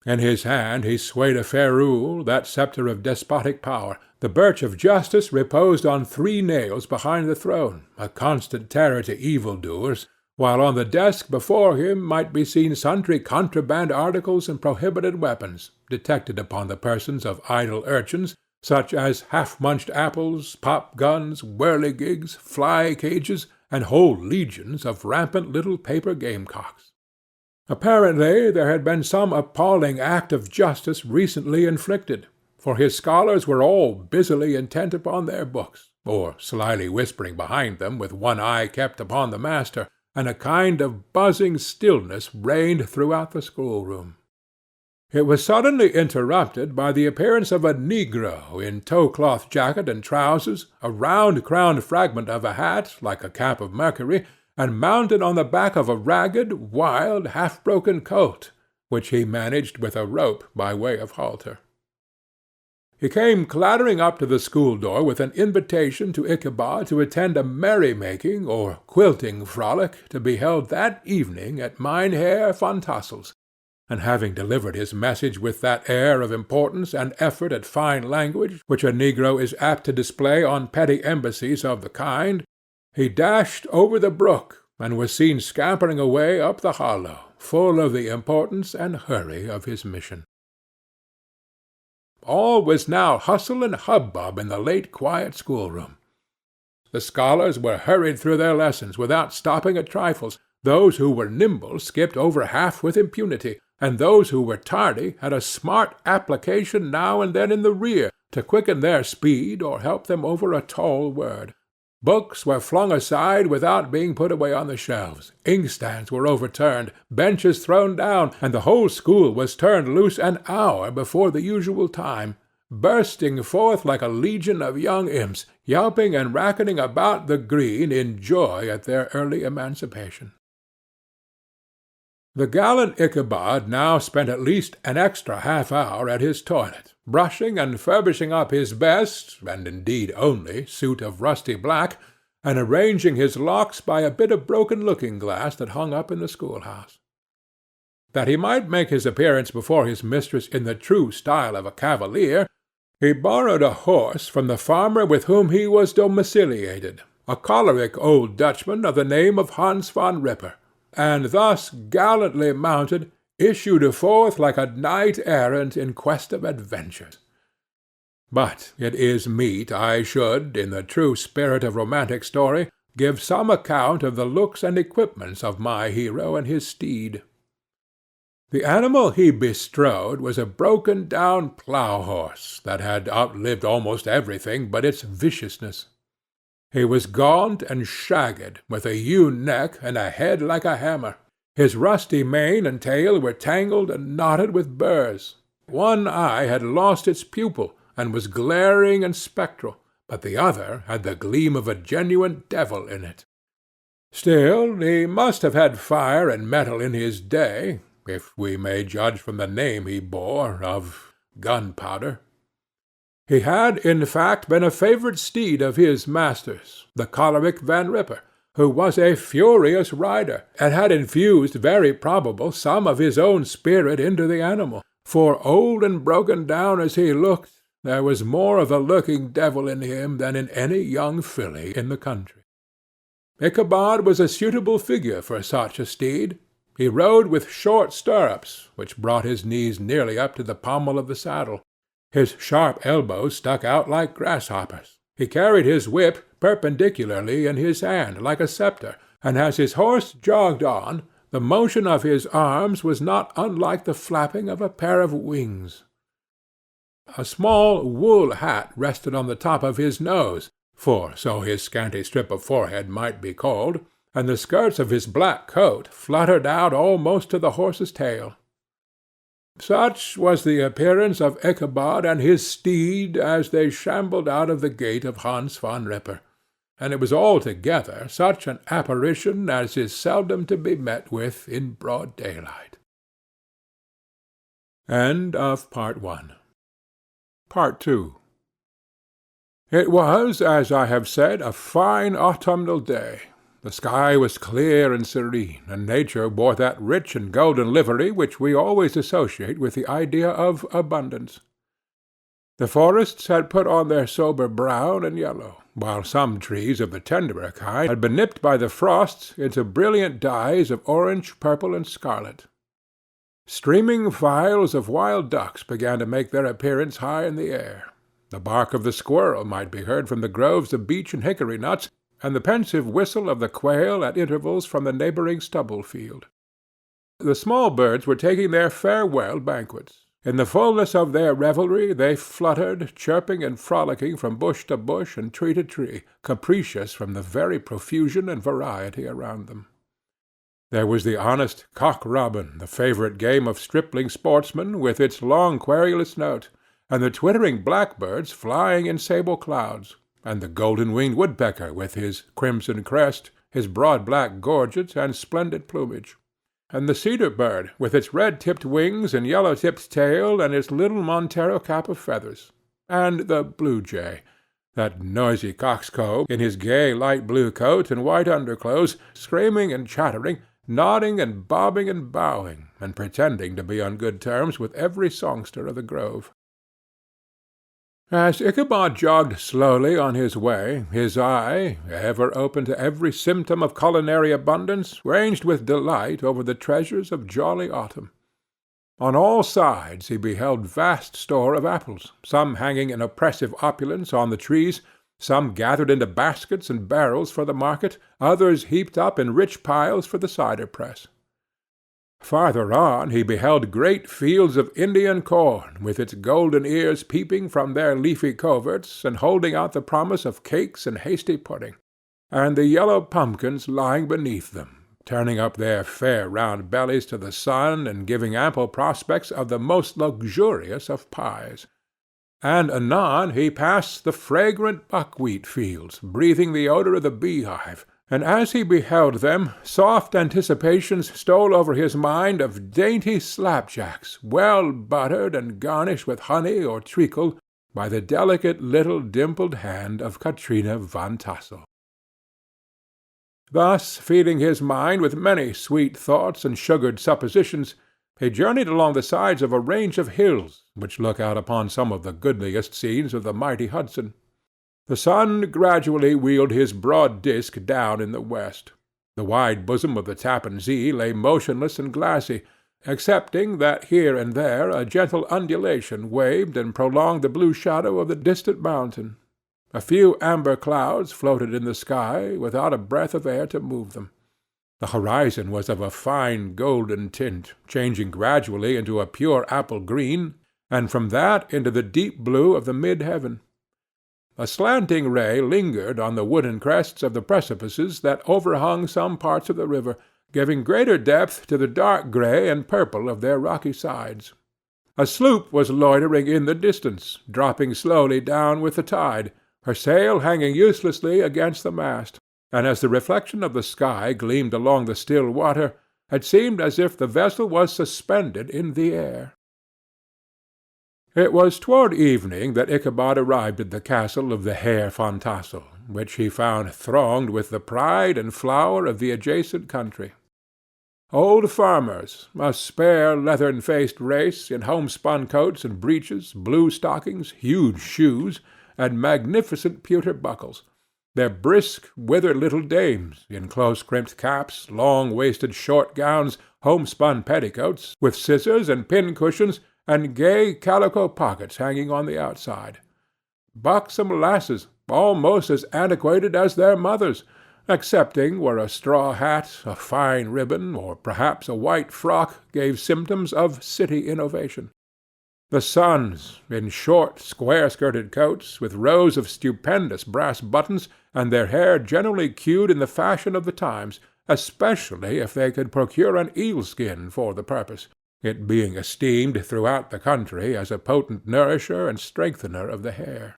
In his hand he swayed a ferule, that sceptre of despotic power. The birch of justice reposed on 3 nails behind the throne, a constant terror to evil-doers, while on the desk before him might be seen sundry contraband articles and prohibited weapons, detected upon the persons of idle urchins, such as half-munched apples, pop-guns, whirligigs, fly-cages, and whole legions of rampant little paper gamecocks. Apparently there had been some appalling act of justice recently inflicted, for his scholars were all busily intent upon their books, or slyly whispering behind them with one eye kept upon the master, and a kind of buzzing stillness reigned throughout the schoolroom. It was suddenly interrupted by the appearance of a negro in tow-cloth jacket and trousers, a round-crowned fragment of a hat, like a cap of Mercury, and mounted on the back of a ragged, wild, half-broken colt, which he managed with a rope by way of halter. He came clattering up to the school-door with an invitation to Ichabod to attend a merry-making or quilting frolic to be held that evening at Mynheer Van Tassel's, and having delivered his message with that air of importance and effort at fine language which a negro is apt to display on petty embassies of the kind, he dashed over the brook, and was seen scampering away up the hollow, full of the importance and hurry of his mission. All was now hustle and hubbub in the late quiet schoolroom. The scholars were hurried through their lessons without stopping at trifles. Those who were nimble skipped over half with impunity, and those who were tardy had a smart application now and then in the rear to quicken their speed or help them over a tall word. Books were flung aside without being put away on the shelves, inkstands were overturned, benches thrown down, and the whole school was turned loose an hour before the usual time, bursting forth like a legion of young imps, yelping and racketing about the green in joy at their early emancipation. The gallant Ichabod now spent at least an extra half-hour at his toilet, brushing and furbishing up his best, and indeed only, suit of rusty black, and arranging his locks by a bit of broken looking-glass that hung up in the schoolhouse. That he might make his appearance before his mistress in the true style of a cavalier, he borrowed a horse from the farmer with whom he was domiciliated, a choleric old Dutchman of the name of Hans van Ripper, and thus gallantly mounted, issued forth like a knight-errant in quest of adventures. But it is meet I should, in the true spirit of romantic story, give some account of the looks and equipments of my hero and his steed. The animal he bestrode was a broken-down plough-horse that had outlived almost everything but its viciousness. He was gaunt and shagged, with a hewn neck and a head like a hammer. His rusty mane and tail were tangled and knotted with burrs. One eye had lost its pupil, and was glaring and spectral, but the other had the gleam of a genuine devil in it. Still, he must have had fire and metal in his day, if we may judge from the name he bore of gunpowder. He had, in fact, been a favourite steed of his master's, the choleric Van Ripper, who was a furious rider, and had infused, very probable, some of his own spirit into the animal, for, old and broken down as he looked, there was more of the lurking devil in him than in any young filly in the country. Ichabod was a suitable figure for such a steed. He rode with short stirrups, which brought his knees nearly up to the pommel of the saddle. His sharp elbows stuck out like grasshoppers. He carried his whip perpendicularly in his hand, like a sceptre, and as his horse jogged on, the motion of his arms was not unlike the flapping of a pair of wings. A small wool hat rested on the top of his nose, for so his scanty strip of forehead might be called, and the skirts of his black coat fluttered out almost to the horse's tail. Such was the appearance of Ichabod and his steed as they shambled out of the gate of Hans van Ripper, and it was altogether such an apparition as is seldom to be met with in broad daylight. End of Part 1. Part 2. It was, as I have said, a fine autumnal day. The sky was clear and serene, and nature wore that rich and golden livery which we always associate with the idea of abundance. The forests had put on their sober brown and yellow, while some trees of the tenderer kind had been nipped by the frosts into brilliant dyes of orange, purple, and scarlet. Streaming files of wild ducks began to make their appearance high in the air. The bark of the squirrel might be heard from the groves of beech and hickory nuts, and the pensive whistle of the quail at intervals from the neighboring stubble-field. The small birds were taking their farewell banquets. In the fullness of their revelry they fluttered, chirping and frolicking from bush to bush and tree to tree, capricious from the very profusion and variety around them. There was the honest cock-robin, the favourite game of stripling sportsmen, with its long querulous note, and the twittering blackbirds flying in sable clouds, and the golden-winged woodpecker with his crimson crest, his broad black gorget, and splendid plumage, and the cedar-bird with its red-tipped wings and yellow-tipped tail and its little Montero cap of feathers, and the blue-jay, that noisy coxcomb, in his gay light-blue coat and white underclothes, screaming and chattering, nodding and bobbing and bowing, and pretending to be on good terms with every songster of the grove. As Ichabod jogged slowly on his way, his eye, ever open to every symptom of culinary abundance, ranged with delight over the treasures of jolly autumn. On all sides he beheld vast store of apples, some hanging in oppressive opulence on the trees, some gathered into baskets and barrels for the market, others heaped up in rich piles for the cider press. Farther on he beheld great fields of Indian corn, with its golden ears peeping from their leafy coverts, and holding out the promise of cakes and hasty pudding, and the yellow pumpkins lying beneath them, turning up their fair round bellies to the sun, and giving ample prospects of the most luxurious of pies. And anon he passed the fragrant buckwheat fields, breathing the odour of the beehive, and as he beheld them, soft anticipations stole over his mind of dainty slapjacks, well buttered and garnished with honey or treacle by the delicate little dimpled hand of Katrina Van Tassel. Thus, feeding his mind with many sweet thoughts and sugared suppositions, he journeyed along the sides of a range of hills which look out upon some of the goodliest scenes of the mighty Hudson. The sun gradually wheeled his broad disk down in the west. The wide bosom of the Tappan Zee lay motionless and glassy, excepting that here and there a gentle undulation waved and prolonged the blue shadow of the distant mountain. A few amber clouds floated in the sky, without a breath of air to move them. The horizon was of a fine golden tint, changing gradually into a pure apple green, and from that into the deep blue of the mid-heaven. A slanting ray lingered on the wooden crests of the precipices that overhung some parts of the river, giving greater depth to the dark gray and purple of their rocky sides. A sloop was loitering in the distance, dropping slowly down with the tide, her sail hanging uselessly against the mast, and as the reflection of the sky gleamed along the still water, it seemed as if the vessel was suspended in the air. It was toward evening that Ichabod arrived at the castle of the Herr Van Tassel, which he found thronged with the pride and flower of the adjacent country. Old farmers, a spare leathern-faced race, in homespun coats and breeches, blue stockings, huge shoes, and magnificent pewter buckles, their brisk, withered little dames, in close-crimped caps, long-waisted short gowns, homespun petticoats, with scissors and pin-cushions, and gay calico pockets hanging on the outside. Buxom lasses, almost as antiquated as their mothers, excepting where a straw hat, a fine ribbon, or perhaps a white frock gave symptoms of city innovation. The sons, in short, square-skirted coats, with rows of stupendous brass buttons, and their hair generally queued in the fashion of the times, especially if they could procure an eel-skin for the purpose, it being esteemed throughout the country as a potent nourisher and strengthener of the hair.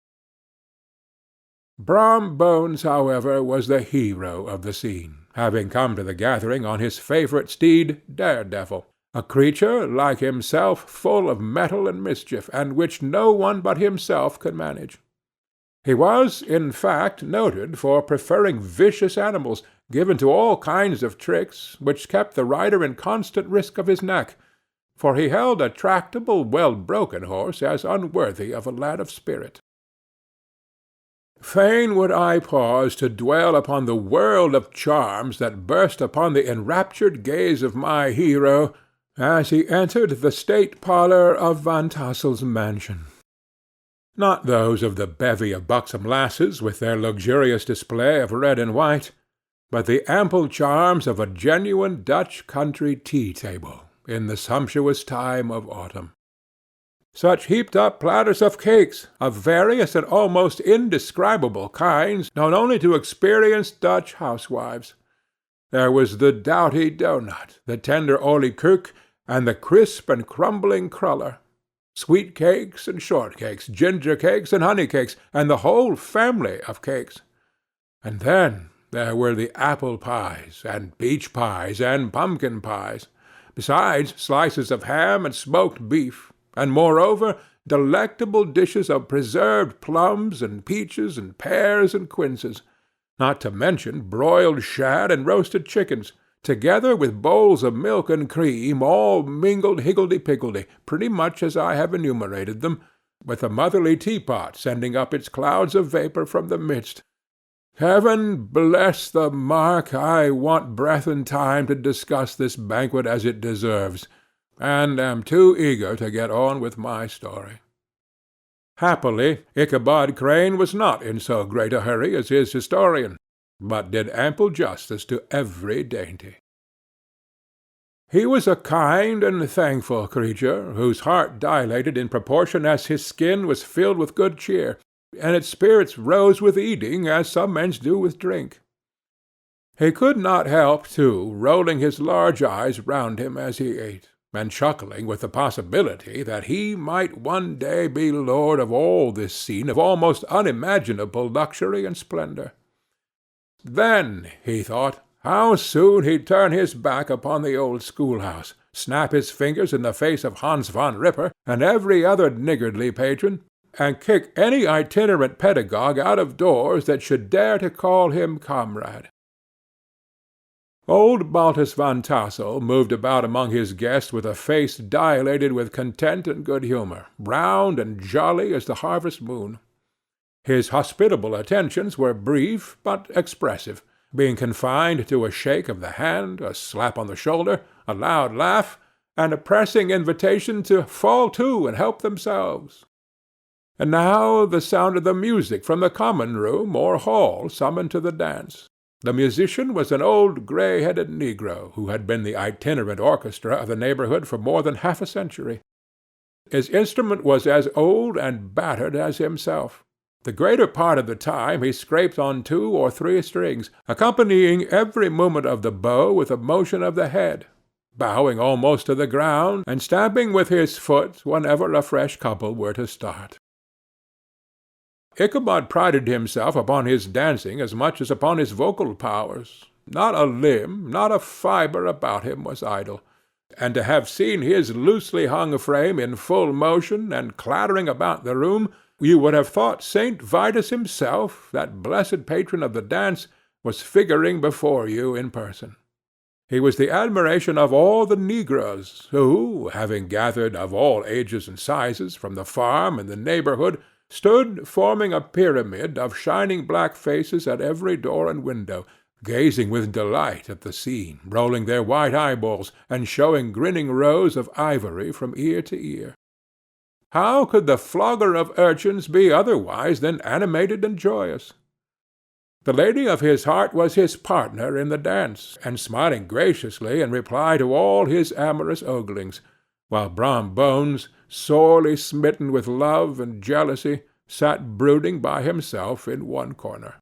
Brom Bones, however, was the hero of the scene, having come to the gathering on his favourite steed, Daredevil, a creature, like himself, full of mettle and mischief, and which no one but himself could manage. He was, in fact, noted for preferring vicious animals, given to all kinds of tricks, which kept the rider in constant risk of his neck, for he held a tractable, well-broken horse as unworthy of a lad of spirit. Fain would I pause to dwell upon the world of charms that burst upon the enraptured gaze of my hero as he entered the state parlour of Van Tassel's mansion. Not those of the bevy of buxom lasses with their luxurious display of red and white, but the ample charms of a genuine Dutch country tea-table in the sumptuous time of autumn. Such heaped-up platters of cakes, of various and almost indescribable kinds, known only to experienced Dutch housewives. There was the doughty doughnut, the tender olykoek, and the crisp and crumbling cruller, sweet cakes and short cakes, ginger cakes and honey cakes, and the whole family of cakes. And then there were the apple pies, and peach pies, and pumpkin pies, besides slices of ham and smoked beef, and moreover delectable dishes of preserved plums and peaches and pears and quinces, not to mention broiled shad and roasted chickens, together with bowls of milk and cream, all mingled higgledy-piggledy, pretty much as I have enumerated them, with a motherly teapot sending up its clouds of vapour from the midst. Heaven bless the mark! I want breath and time to discuss this banquet as it deserves, and am too eager to get on with my story. Happily, Ichabod Crane was not in so great a hurry as his historian, but did ample justice to every dainty. He was a kind and thankful creature, whose heart dilated in proportion as his skin was filled with good cheer, and its spirits rose with eating as some men's do with drink. He could not help, too, rolling his large eyes round him as he ate, and chuckling with the possibility that he might one day be lord of all this scene of almost unimaginable luxury and splendor. Then, he thought, how soon he'd turn his back upon the old schoolhouse, snap his fingers in the face of Hans von Ripper and every other niggardly patron, and kick any itinerant pedagogue out of doors that should dare to call him comrade. Old Baltus van Tassel moved about among his guests with a face dilated with content and good humor, round and jolly as the harvest moon. His hospitable attentions were brief but expressive, being confined to a shake of the hand, a slap on the shoulder, a loud laugh, and a pressing invitation to fall to and help themselves. And now the sound of the music from the common room or hall summoned to the dance. The musician was an old gray-headed negro who had been the itinerant orchestra of the neighborhood for more than half a century. His instrument was as old and battered as himself. The greater part of the time he scraped on 2 or 3 strings, accompanying every movement of the bow with a motion of the head, bowing almost to the ground, and stamping with his foot whenever a fresh couple were to start. Ichabod prided himself upon his dancing as much as upon his vocal powers. Not a limb, not a fibre about him was idle, and to have seen his loosely hung frame in full motion and clattering about the room, you would have thought St. Vitus himself, that blessed patron of the dance, was figuring before you in person. He was the admiration of all the negroes, who, having gathered of all ages and sizes from the farm and the neighborhood, stood forming a pyramid of shining black faces at every door and window, gazing with delight at the scene, rolling their white eyeballs, and showing grinning rows of ivory from ear to ear. How could the flogger of urchins be otherwise than animated and joyous? The lady of his heart was his partner in the dance, and smiling graciously in reply to all his amorous oglings, while Brom Bones, sorely smitten with love and jealousy, sat brooding by himself in one corner.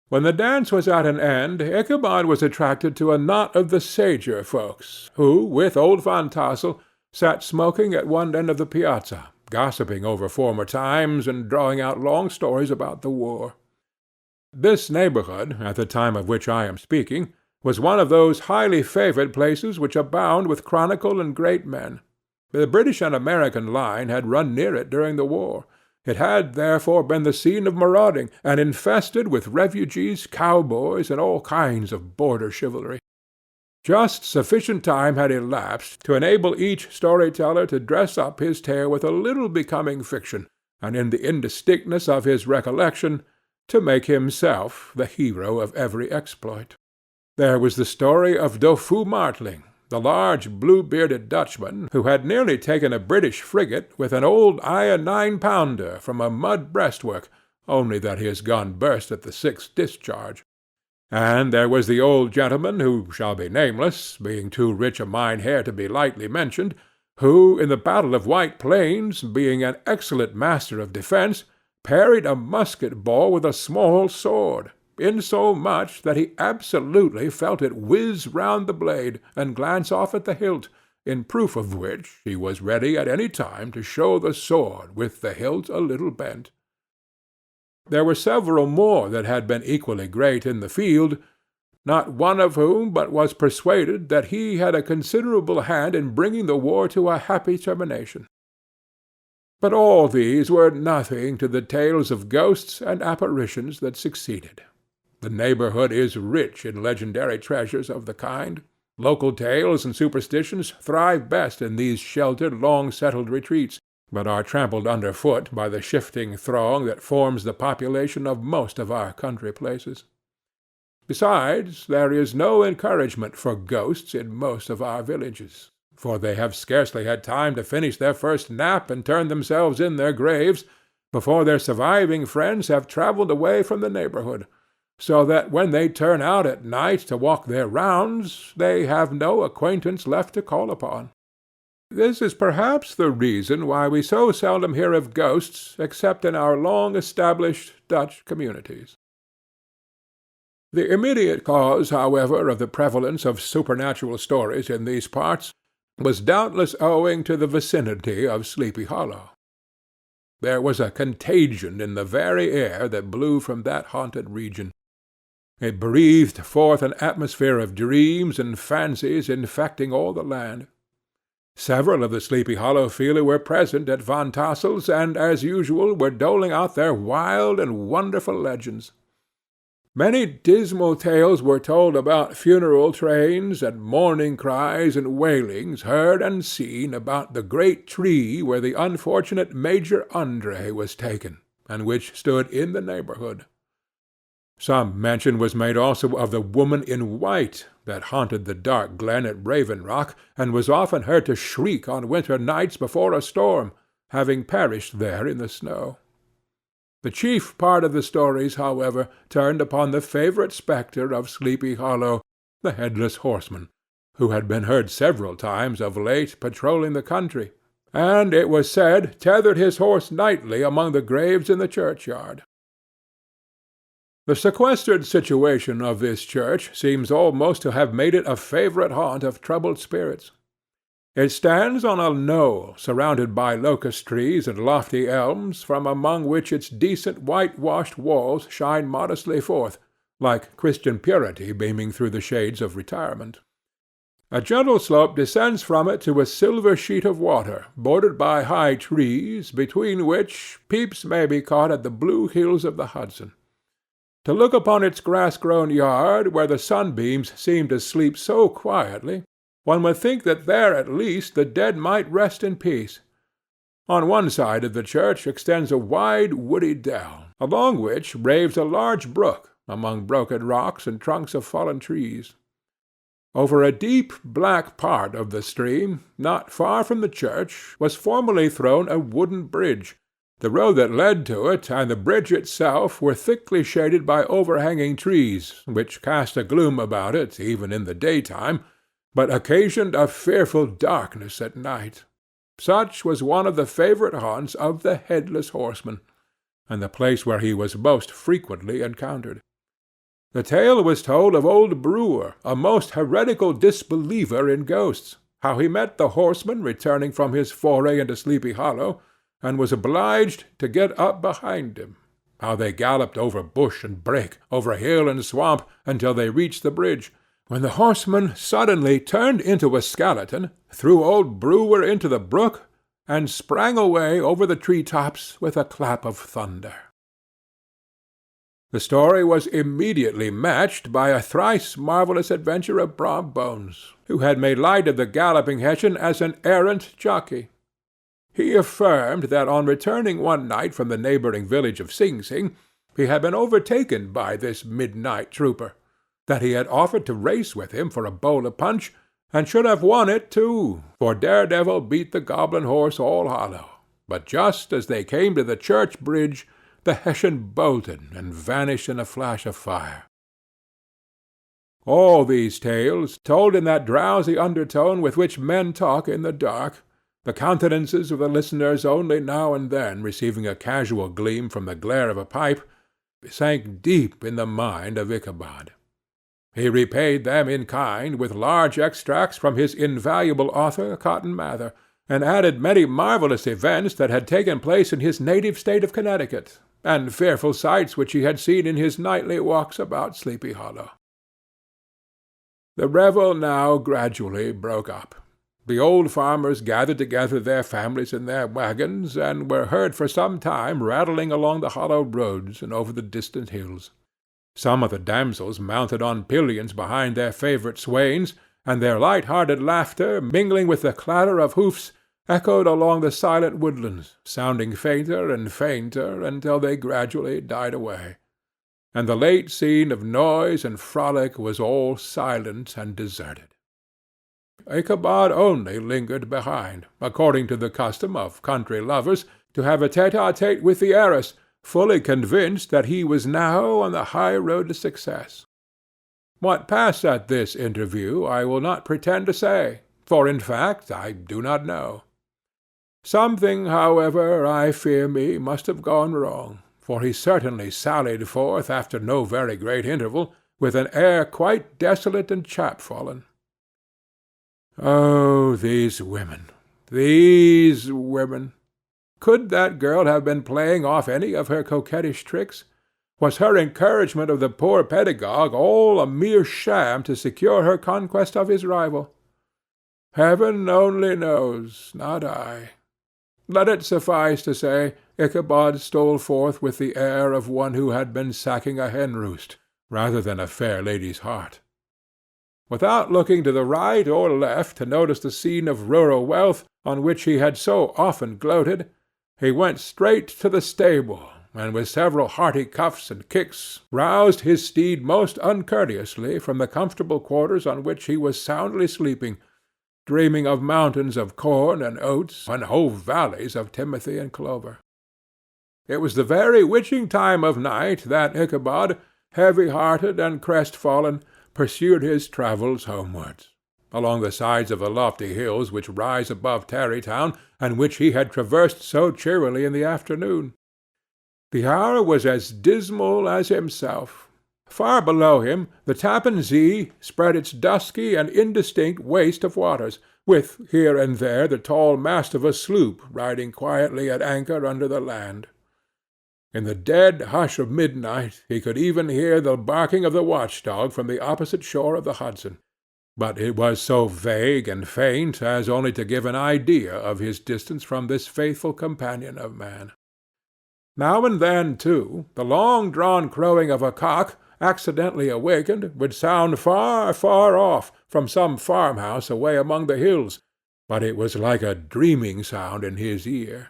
When the dance was at an end, Ichabod was attracted to a knot of the sager folks, who, with old Van Tassel, sat smoking at one end of the piazza, gossiping over former times and drawing out long stories about the war. This neighborhood, at the time of which I am speaking, was one of those highly favored places which abound with chronicle and great men. The British and American line had run near it during the war. It had, therefore, been the scene of marauding, and infested with refugees, cowboys, and all kinds of border chivalry. Just sufficient time had elapsed to enable each story-teller to dress up his tale with a little becoming fiction, and in the indistinctness of his recollection to make himself the hero of every exploit. There was the story of Doffue Martling, the large blue-bearded Dutchman who had nearly taken a British frigate with an old iron 9-pounder from a mud breastwork, only that his gun burst at the 6th discharge. And there was the old gentleman, who shall be nameless, being too rich a Mynheer to be lightly mentioned, who, in the battle of White Plains, being an excellent master of defence, parried a musket-ball with a small sword, insomuch that he absolutely felt it whiz round the blade, and glance off at the hilt, in proof of which he was ready at any time to show the sword with the hilt a little bent. There were several more that had been equally great in the field, not one of whom but was persuaded that he had a considerable hand in bringing the war to a happy termination. But all these were nothing to the tales of ghosts and apparitions that succeeded. The neighborhood is rich in legendary treasures of the kind. Local tales and superstitions thrive best in these sheltered, long-settled retreats, but are trampled under foot by the shifting throng that forms the population of most of our country places. Besides, there is no encouragement for ghosts in most of our villages, for they have scarcely had time to finish their first nap and turn themselves in their graves before their surviving friends have travelled away from the neighbourhood, so that when they turn out at night to walk their rounds, they have no acquaintance left to call upon. This is perhaps the reason why we so seldom hear of ghosts except in our long-established Dutch communities. The immediate cause, however, of the prevalence of supernatural stories in these parts was doubtless owing to the vicinity of Sleepy Hollow. There was a contagion in the very air that blew from that haunted region. It breathed forth an atmosphere of dreams and fancies infecting all the land. Several of the Sleepy Hollow feeler were present at Van Tassel's, and, as usual, were doling out their wild and wonderful legends. Many dismal tales were told about funeral trains, and mourning cries and wailings heard and seen about the great tree where the unfortunate Major André was taken, and which stood in the neighbourhood. Some mention was made also of the woman in white that haunted the dark glen at Raven Rock, and was often heard to shriek on winter nights before a storm, having perished there in the snow. The chief part of the stories, however, turned upon the favourite spectre of Sleepy Hollow, the Headless Horseman, who had been heard several times of late patrolling the country, and, it was said, tethered his horse nightly among the graves in the churchyard. The sequestered situation of this church seems almost to have made it a favourite haunt of troubled spirits. It stands on a knoll surrounded by locust trees and lofty elms, from among which its decent whitewashed walls shine modestly forth, like Christian purity beaming through the shades of retirement. A gentle slope descends from it to a silver sheet of water, bordered by high trees, between which peeps may be caught at the blue hills of the Hudson. To look upon its grass-grown yard, where the sunbeams seem to sleep so quietly, one would think that there at least the dead might rest in peace. On one side of the church extends a wide woody dell, along which raves a large brook among broken rocks and trunks of fallen trees. Over a deep black part of the stream, not far from the church, was formerly thrown a wooden bridge. The road that led to it and the bridge itself were thickly shaded by overhanging trees, which cast a gloom about it even in the daytime, but occasioned a fearful darkness at night. Such was one of the favourite haunts of the Headless Horseman, and the place where he was most frequently encountered. The tale was told of old Brewer, a most heretical disbeliever in ghosts, how he met the horseman returning from his foray into Sleepy Hollow, and was obliged to get up behind him, how they galloped over bush and brake, over hill and swamp, until they reached the bridge, when the horseman suddenly turned into a skeleton, threw old Brewer into the brook, and sprang away over the tree-tops with a clap of thunder. The story was immediately matched by a thrice marvellous adventure of Brom Bones, who had made light of the galloping Hessian as an errant jockey. He affirmed that on returning one night from the neighbouring village of Sing Sing, he had been overtaken by this midnight trooper, that he had offered to race with him for a bowl of punch, and should have won it too, for Daredevil beat the goblin horse all hollow, but just as they came to the church bridge, the Hessian bolted and vanished in a flash of fire. All these tales, told in that drowsy undertone with which men talk in the dark, the countenances of the listeners only now and then receiving a casual gleam from the glare of a pipe, sank deep in the mind of Ichabod. He repaid them in kind with large extracts from his invaluable author, Cotton Mather, and added many marvellous events that had taken place in his native state of Connecticut, and fearful sights which he had seen in his nightly walks about Sleepy Hollow. The revel now gradually broke up. The old farmers gathered together their families in their wagons, and were heard for some time rattling along the hollow roads and over the distant hills. Some of the damsels mounted on pillions behind their favourite swains, and their light-hearted laughter, mingling with the clatter of hoofs, echoed along the silent woodlands, sounding fainter and fainter until they gradually died away. and the late scene of noise and frolic was all silent and deserted. Ichabod only lingered behind, according to the custom of country lovers, to have a tete-a-tete with the heiress, fully convinced that he was now on the high road to success. What passed at this interview I will not pretend to say, for in fact I do not know. Something, however, I fear me, must have gone wrong, for he certainly sallied forth after no very great interval, with an air quite desolate and chapfallen. Oh, these women! These women! Could that girl have been playing off any of her coquettish tricks? Was her encouragement of the poor pedagogue all a mere sham to secure her conquest of his rival? Heaven only knows, not I. Let it suffice to say, Ichabod stole forth with the air of one who had been sacking a hen-roost, rather than a fair lady's heart. Without looking to the right or left to notice the scene of rural wealth on which he had so often gloated, he went straight to the stable, and with several hearty cuffs and kicks roused his steed most uncourteously from the comfortable quarters on which he was soundly sleeping, dreaming of mountains of corn and oats, and whole valleys of timothy and clover. It was the very witching time of night that Ichabod, heavy-hearted and crestfallen, pursued his travels homewards, along the sides of the lofty hills which rise above Tarrytown, and which he had traversed so cheerily in the afternoon. The hour was as dismal as himself. Far below him the Tappan Zee spread its dusky and indistinct waste of waters, with here and there the tall mast of a sloop riding quietly at anchor under the land. In the dead hush of midnight he could even hear the barking of the watch-dog from the opposite shore of the Hudson, but it was so vague and faint as only to give an idea of his distance from this faithful companion of man. Now and then, too, the long-drawn crowing of a cock, accidentally awakened, would sound far, far off, from some farmhouse away among the hills, but it was like a dreaming sound in his ear.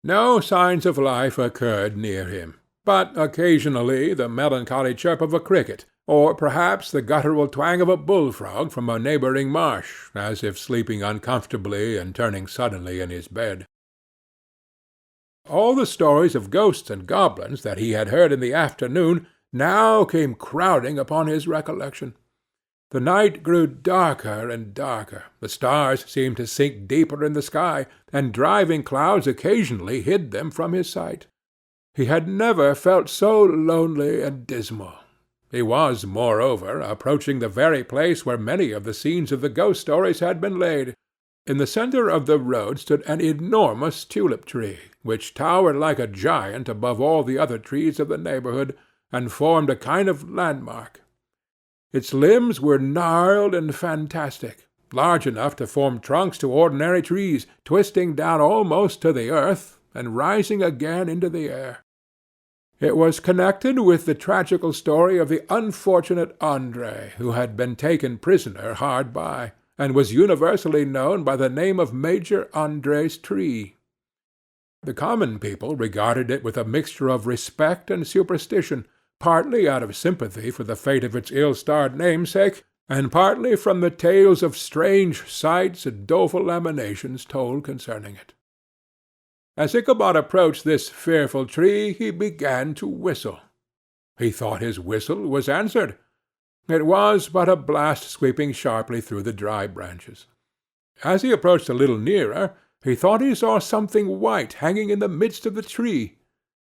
No signs of life occurred near him, but occasionally the melancholy chirp of a cricket, or perhaps the guttural twang of a bullfrog from a neighboring marsh, as if sleeping uncomfortably and turning suddenly in his bed. All the stories of ghosts and goblins that he had heard in the afternoon now came crowding upon his recollection. The night grew darker and darker, the stars seemed to sink deeper in the sky, and driving clouds occasionally hid them from his sight. He had never felt so lonely and dismal. He was, moreover, approaching the very place where many of the scenes of the ghost stories had been laid. In the centre of the road stood an enormous tulip-tree, which towered like a giant above all the other trees of the neighbourhood, and formed a kind of landmark. Its limbs were gnarled and fantastic, large enough to form trunks to ordinary trees, twisting down almost to the earth, and rising again into the air. It was connected with the tragical story of the unfortunate André, who had been taken prisoner hard by, and was universally known by the name of Major André's tree. The common people regarded it with a mixture of respect and superstition, partly out of sympathy for the fate of its ill-starred namesake, and partly from the tales of strange sights and doleful lamentations told concerning it. As Ichabod approached this fearful tree, he began to whistle. He thought his whistle was answered. It was but a blast sweeping sharply through the dry branches. As he approached a little nearer, he thought he saw something white hanging in the midst of the tree.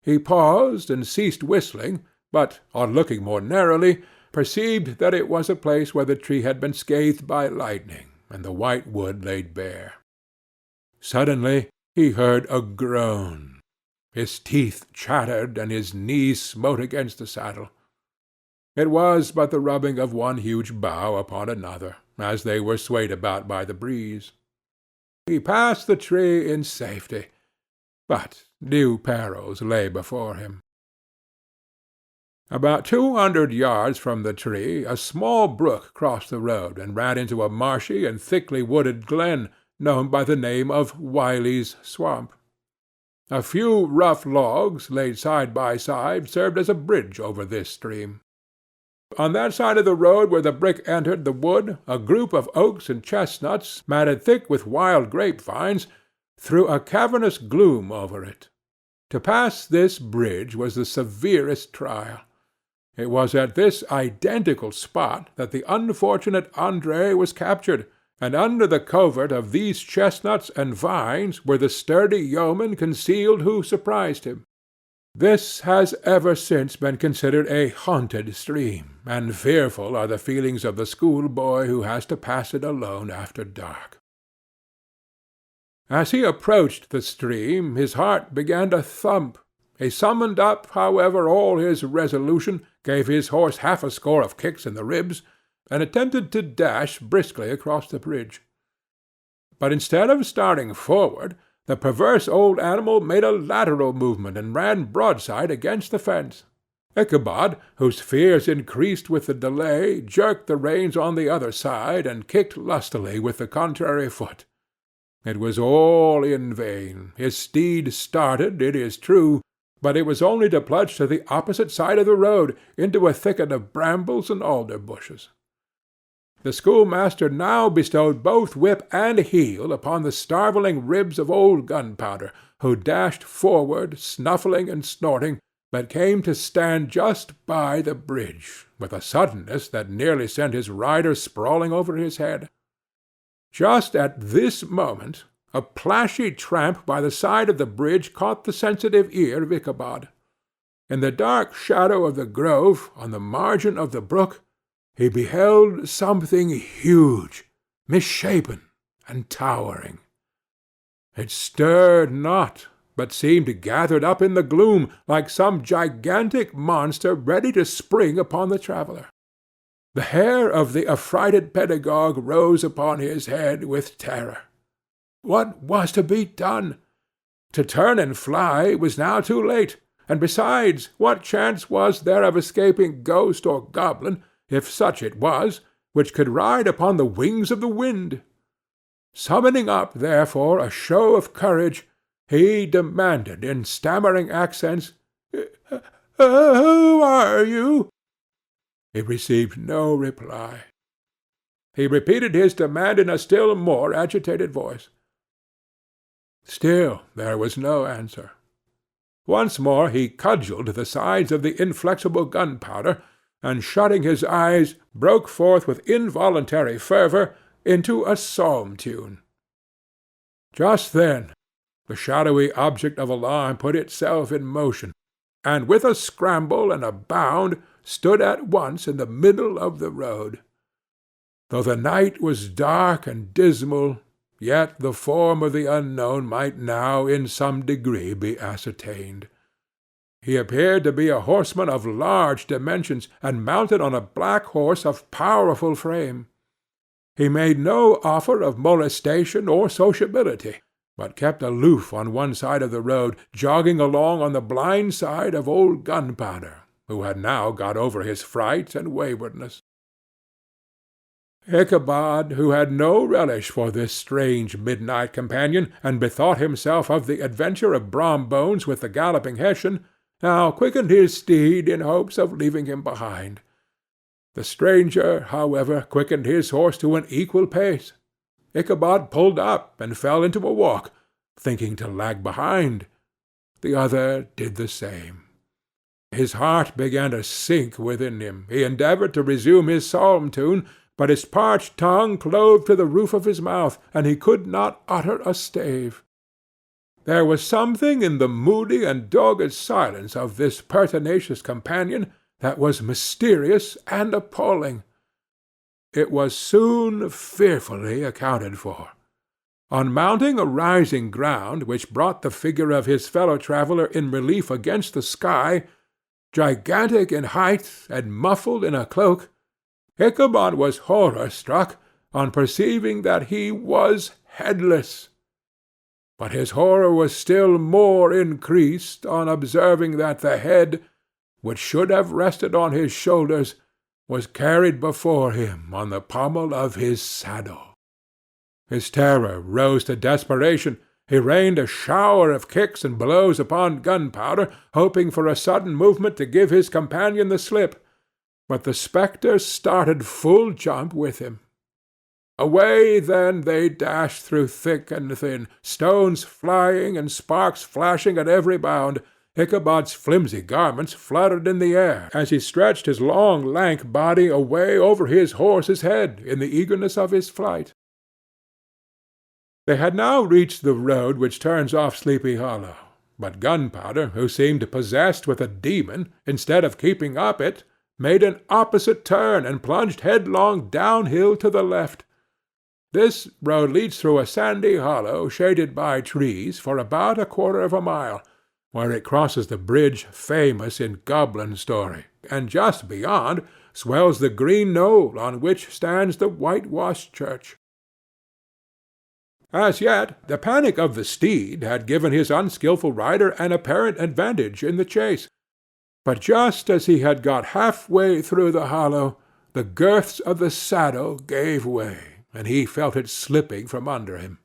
He paused and ceased whistling, but, on looking more narrowly, perceived that it was a place where the tree had been scathed by lightning, and the white wood laid bare. Suddenly he heard a groan. His teeth chattered, and his knees smote against the saddle. It was but the rubbing of one huge bough upon another, as they were swayed about by the breeze. He passed the tree in safety, but new perils lay before him. About 200 yards from the tree a small brook crossed the road and ran into a marshy and thickly wooded glen, known by the name of Wiley's Swamp. A few rough logs, laid side by side, served as a bridge over this stream. On that side of the road where the brick entered the wood, a group of oaks and chestnuts, matted thick with wild grapevines, threw a cavernous gloom over it. To pass this bridge was the severest trial. It was at this identical spot that the unfortunate André was captured, and under the covert of these chestnuts and vines were the sturdy yeomen concealed who surprised him. This has ever since been considered a haunted stream, and fearful are the feelings of the schoolboy who has to pass it alone after dark. As he approached the stream, his heart began to thump. He summoned up, however, all his resolution, gave his horse half a score of kicks in the ribs, and attempted to dash briskly across the bridge. But instead of starting forward, the perverse old animal made a lateral movement and ran broadside against the fence. Ichabod, whose fears increased with the delay, jerked the reins on the other side and kicked lustily with the contrary foot. It was all in vain. His steed started, it is true, but it was only to plunge to the opposite side of the road, into a thicket of brambles and alder bushes. The schoolmaster now bestowed both whip and heel upon the starveling ribs of old Gunpowder, who dashed forward, snuffling and snorting, but came to stand just by the bridge, with a suddenness that nearly sent his rider sprawling over his head. Just at this moment, a plashy tramp by the side of the bridge caught the sensitive ear of Ichabod. In the dark shadow of the grove, on the margin of the brook, he beheld something huge, misshapen, and towering. It stirred not, but seemed gathered up in the gloom, like some gigantic monster ready to spring upon the traveller. The hair of the affrighted pedagogue rose upon his head with terror. What was to be done? To turn and fly was now too late, and besides, what chance was there of escaping ghost or goblin, if such it was, which could ride upon the wings of the wind? Summoning up, therefore, a show of courage, he demanded in stammering accents, "Who are you?" He received no reply. He repeated his demand in a still more agitated voice. Still there was no answer. Once more he cudgelled the sides of the inflexible Gunpowder, and shutting his eyes, broke forth with involuntary fervour into a psalm tune. Just then the shadowy object of alarm put itself in motion, and with a scramble and a bound stood at once in the middle of the road. Though the night was dark and dismal, yet the form of the unknown might now in some degree be ascertained. He appeared to be a horseman of large dimensions, and mounted on a black horse of powerful frame. He made no offer of molestation or sociability, but kept aloof on one side of the road, jogging along on the blind side of old Gunpowder, who had now got over his fright and waywardness. Ichabod, who had no relish for this strange midnight companion, and bethought himself of the adventure of Brombones with the galloping Hessian, now quickened his steed in hopes of leaving him behind. The stranger, however, quickened his horse to an equal pace. Ichabod pulled up and fell into a walk, thinking to lag behind. The other did the same. His heart began to sink within him. He endeavoured to resume his psalm tune, but his parched tongue clove to the roof of his mouth, and he could not utter a stave. There was something in the moody and dogged silence of this pertinacious companion that was mysterious and appalling. It was soon fearfully accounted for. On mounting a rising ground which brought the figure of his fellow-traveller in relief against the sky, gigantic in height and muffled in a cloak, Ichabod was horror-struck on perceiving that he was headless. But his horror was still more increased on observing that the head, which should have rested on his shoulders, was carried before him on the pommel of his saddle. His terror rose to desperation. He rained a shower of kicks and blows upon Gunpowder, hoping for a sudden movement to give his companion the slip, but the spectre started full jump with him. Away then they dashed through thick and thin, stones flying and sparks flashing at every bound. Ichabod's flimsy garments fluttered in the air as he stretched his long lank body away over his horse's head in the eagerness of his flight. They had now reached the road which turns off Sleepy Hollow, but Gunpowder, who seemed possessed with a demon, instead of keeping up it, made an opposite turn and plunged headlong downhill to the left. This road leads through a sandy hollow shaded by trees for about a quarter of a mile, where it crosses the bridge famous in goblin story, and just beyond swells the green knoll on which stands the whitewashed church. As yet the panic of the steed had given his unskilful rider an apparent advantage in the chase, but just as he had got half-way through the hollow, the girths of the saddle gave way, and he felt it slipping from under him.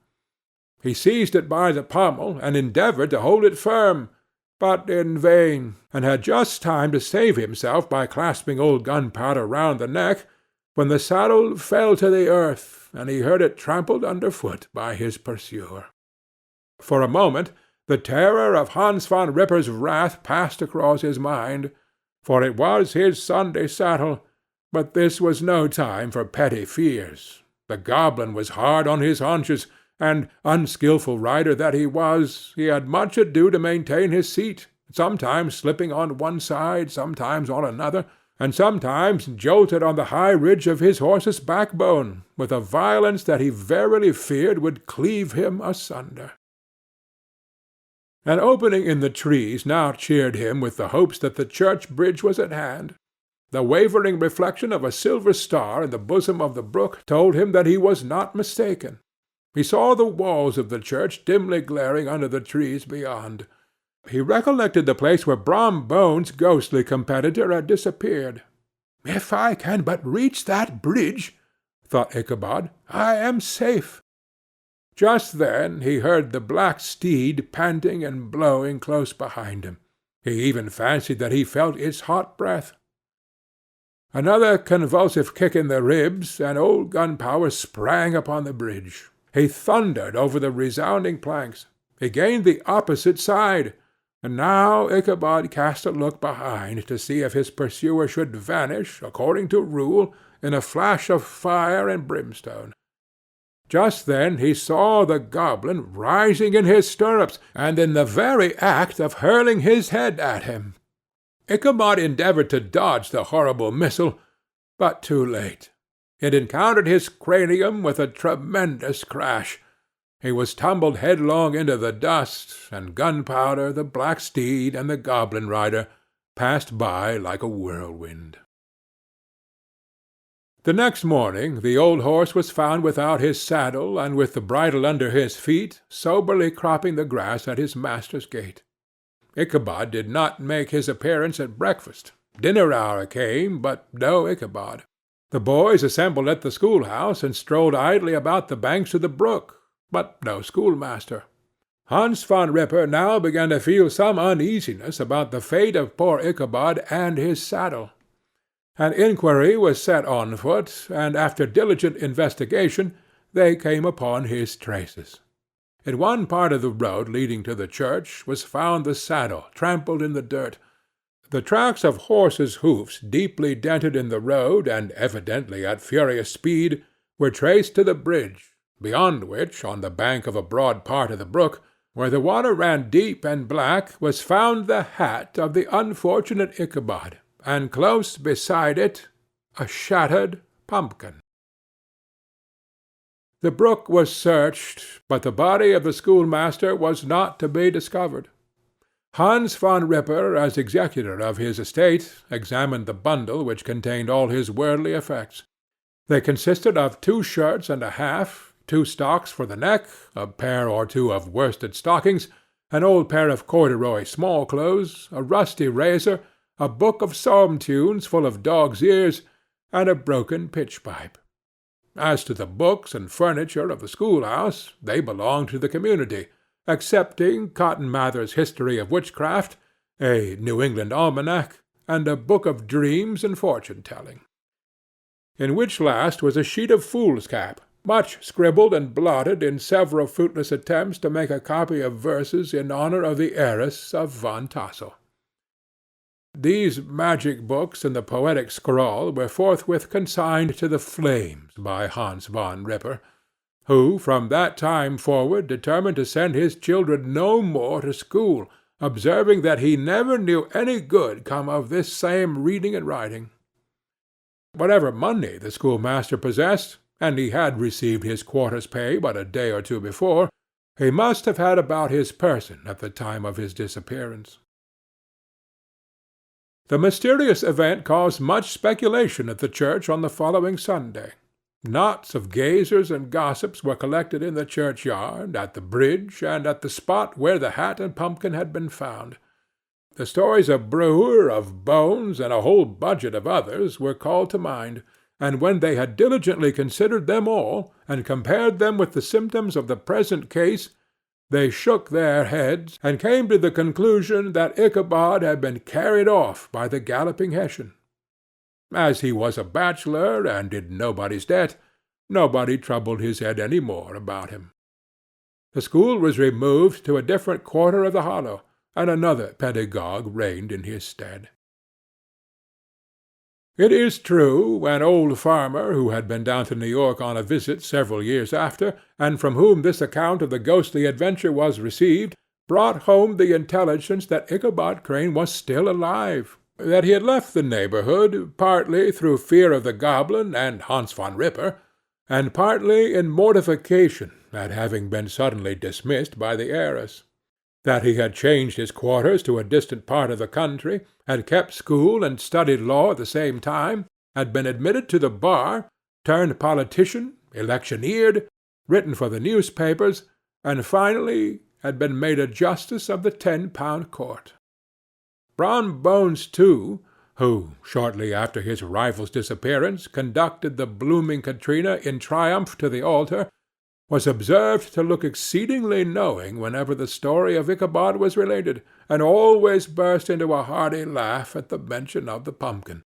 He seized it by the pommel and endeavoured to hold it firm, but in vain, and had just time to save himself by clasping old Gunpowder round the neck, when the saddle fell to the earth, and he heard it trampled under foot by his pursuer. For a moment the terror of Hans Van Ripper's wrath passed across his mind, for it was his Sunday saddle, but this was no time for petty fears. The goblin was hard on his haunches, and, unskilful rider that he was, he had much ado to maintain his seat, sometimes slipping on one side, sometimes on another, and sometimes jolted on the high ridge of his horse's backbone, with a violence that he verily feared would cleave him asunder. An opening in the trees now cheered him with the hopes that the church bridge was at hand. The wavering reflection of a silver star in the bosom of the brook told him that he was not mistaken. He saw the walls of the church dimly glaring under the trees beyond. He recollected the place where Brom Bones's ghostly competitor had disappeared. "If I can but reach that bridge," thought Ichabod, "I am safe." Just then he heard the black steed panting and blowing close behind him. He even fancied that he felt its hot breath. Another convulsive kick in the ribs, and old Gunpowder sprang upon the bridge. He thundered over the resounding planks. He gained the opposite side, and now Ichabod cast a look behind to see if his pursuer should vanish, according to rule, in a flash of fire and brimstone. Just then he saw the goblin rising in his stirrups, and in the very act of hurling his head at him. Ichabod endeavoured to dodge the horrible missile, but too late. It encountered his cranium with a tremendous crash. He was tumbled headlong into the dust, and Gunpowder, the black steed, and the goblin rider passed by like a whirlwind. The next morning the old horse was found without his saddle, and with the bridle under his feet, soberly cropping the grass at his master's gate. Ichabod did not make his appearance at breakfast. Dinner hour came, but no Ichabod. The boys assembled at the schoolhouse, and strolled idly about the banks of the brook, but no schoolmaster. Hans Van Ripper now began to feel some uneasiness about the fate of poor Ichabod and his saddle. An inquiry was set on foot, and after diligent investigation they came upon his traces. In one part of the road leading to the church was found the saddle trampled in the dirt. The tracks of horses' hoofs deeply dented in the road, and evidently at furious speed, were traced to the bridge, beyond which, on the bank of a broad part of the brook, where the water ran deep and black, was found the hat of the unfortunate Ichabod, and close beside it a shattered pumpkin. The brook was searched, but the body of the schoolmaster was not to be discovered. Hans Van Ripper, as executor of his estate, examined the bundle which contained all his worldly effects. They consisted of 2 shirts and a half, 2 stocks for the neck, a pair or 2 of worsted stockings, an old pair of corduroy small-clothes, a rusty razor, a book of psalm-tunes full of dog's ears, and a broken pitch-pipe. As to the books and furniture of the schoolhouse, they belonged to the community, excepting Cotton Mather's History of Witchcraft, a New England Almanac, and a book of dreams and fortune-telling, in which last was a sheet of foolscap, much scribbled and blotted in several fruitless attempts to make a copy of verses in honor of the heiress of Van Tassel. These magic books and the poetic scrawl were forthwith consigned to the flames by Hans von Ripper, who from that time forward determined to send his children no more to school, observing that he never knew any good come of this same reading and writing. Whatever money the schoolmaster possessed, and he had received his quarter's pay but a day or two before, he must have had about his person at the time of his disappearance. The mysterious event caused much speculation at the church on the following Sunday. Knots of gazers and gossips were collected in the churchyard, at the bridge, and at the spot where the hat and pumpkin had been found. The stories of Brewer, of Bones, and a whole budget of others were called to mind, and when they had diligently considered them all, and compared them with the symptoms of the present case, they shook their heads, and came to the conclusion that Ichabod had been carried off by the galloping Hessian. As he was a bachelor, and did nobody's debt, nobody troubled his head any more about him. The school was removed to a different quarter of the hollow, and another pedagogue reigned in his stead. It is true, an old farmer, who had been down to New York on a visit several years after, and from whom this account of the ghostly adventure was received, brought home the intelligence that Ichabod Crane was still alive, that he had left the neighborhood, partly through fear of the goblin and Hans von Ripper, and partly in mortification at having been suddenly dismissed by the heiress; that he had changed his quarters to a distant part of the country, had kept school and studied law at the same time, had been admitted to the bar, turned politician, electioneered, written for the newspapers, and finally had been made a justice of the 10-pound court. Brom Bones, too, who, shortly after his rival's disappearance, conducted the blooming Katrina in triumph to the altar, was observed to look exceedingly knowing whenever the story of Ichabod was related, and always burst into a hearty laugh at the mention of the pumpkin,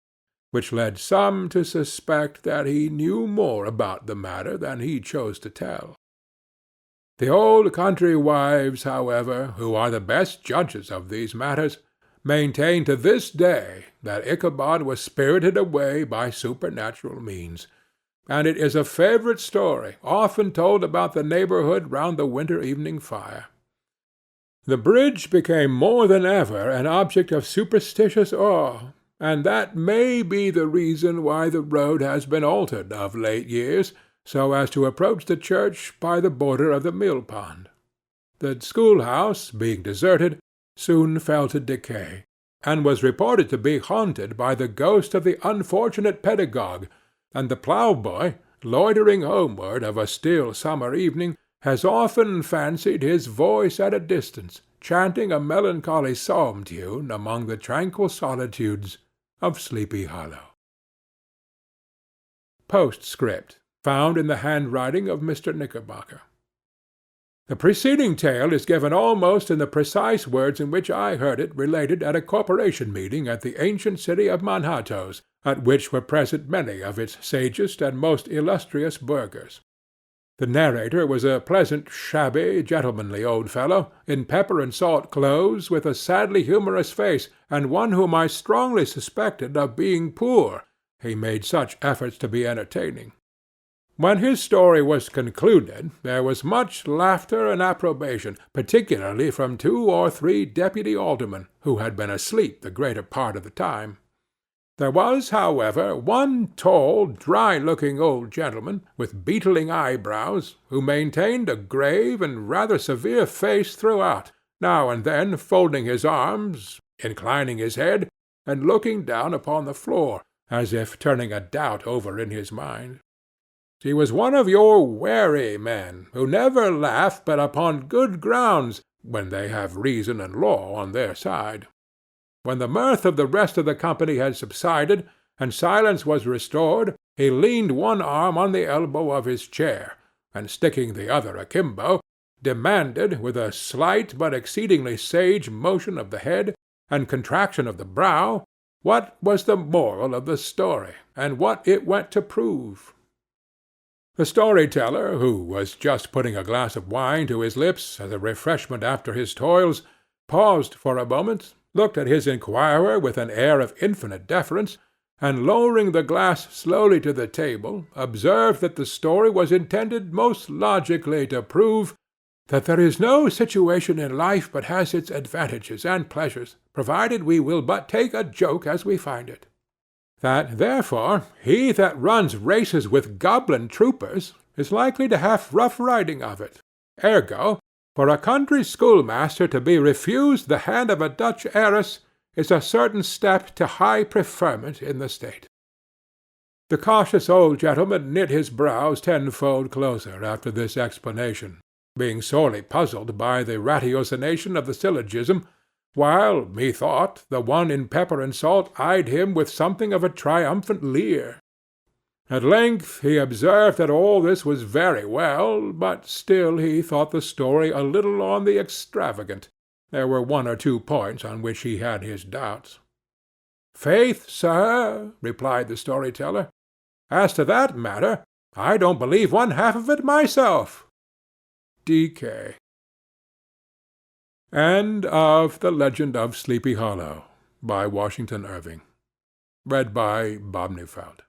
which led some to suspect that he knew more about the matter than he chose to tell. The old country wives, however, who are the best judges of these matters, maintain to this day that Ichabod was spirited away by supernatural means, and it is a favorite story, often told about the neighborhood round the winter evening fire. The bridge became more than ever an object of superstitious awe, and that may be the reason why the road has been altered of late years, so as to approach the church by the border of the mill-pond. The schoolhouse, being deserted, soon fell to decay, and was reported to be haunted by the ghost of the unfortunate pedagogue, and the ploughboy, loitering homeward of a still summer evening, has often fancied his voice at a distance, chanting a melancholy psalm-tune among the tranquil solitudes of Sleepy Hollow. Postscript, found in the handwriting of Mr. Knickerbocker. The preceding tale is given almost in the precise words in which I heard it related at a corporation meeting at the ancient city of Manhattoes, at which were present many of its sagest and most illustrious burghers. The narrator was a pleasant, shabby, gentlemanly old fellow, in pepper-and-salt clothes, with a sadly humorous face, and one whom I strongly suspected of being poor, he made such efforts to be entertaining. When his story was concluded, there was much laughter and approbation, particularly from 2 or 3 deputy aldermen, who had been asleep the greater part of the time. There was, however, one tall, dry-looking old gentleman, with beetling eyebrows, who maintained a grave and rather severe face throughout, now and then folding his arms, inclining his head, and looking down upon the floor, as if turning a doubt over in his mind. He was one of your wary men, who never laugh but upon good grounds, when they have reason and law on their side. When the mirth of the rest of the company had subsided, and silence was restored, he leaned one arm on the elbow of his chair, and sticking the other akimbo, demanded, with a slight but exceedingly sage motion of the head and contraction of the brow, what was the moral of the story, and what it went to prove. The story-teller, who was just putting a glass of wine to his lips as a refreshment after his toils, paused for a moment, looked at his inquirer with an air of infinite deference, and lowering the glass slowly to the table, observed that the story was intended most logically to prove that there is no situation in life but has its advantages and pleasures, provided we will but take a joke as we find it. That, therefore, he that runs races with goblin troopers is likely to have rough riding of it. Ergo, for a country schoolmaster to be refused the hand of a Dutch heiress is a certain step to high preferment in the state. The cautious old gentleman knit his brows tenfold closer after this explanation, being sorely puzzled by the ratiocination of the syllogism, while, methought, the one in pepper and salt eyed him with something of a triumphant leer. At length he observed that all this was very well, but still he thought the story a little on the extravagant. There were one or two points on which he had his doubts. "Faith, sir," replied the story-teller, "as to that matter, I don't believe one half of it myself." D.K. End of The Legend of Sleepy Hollow, by Washington Irving. Read by Bob Neufeld.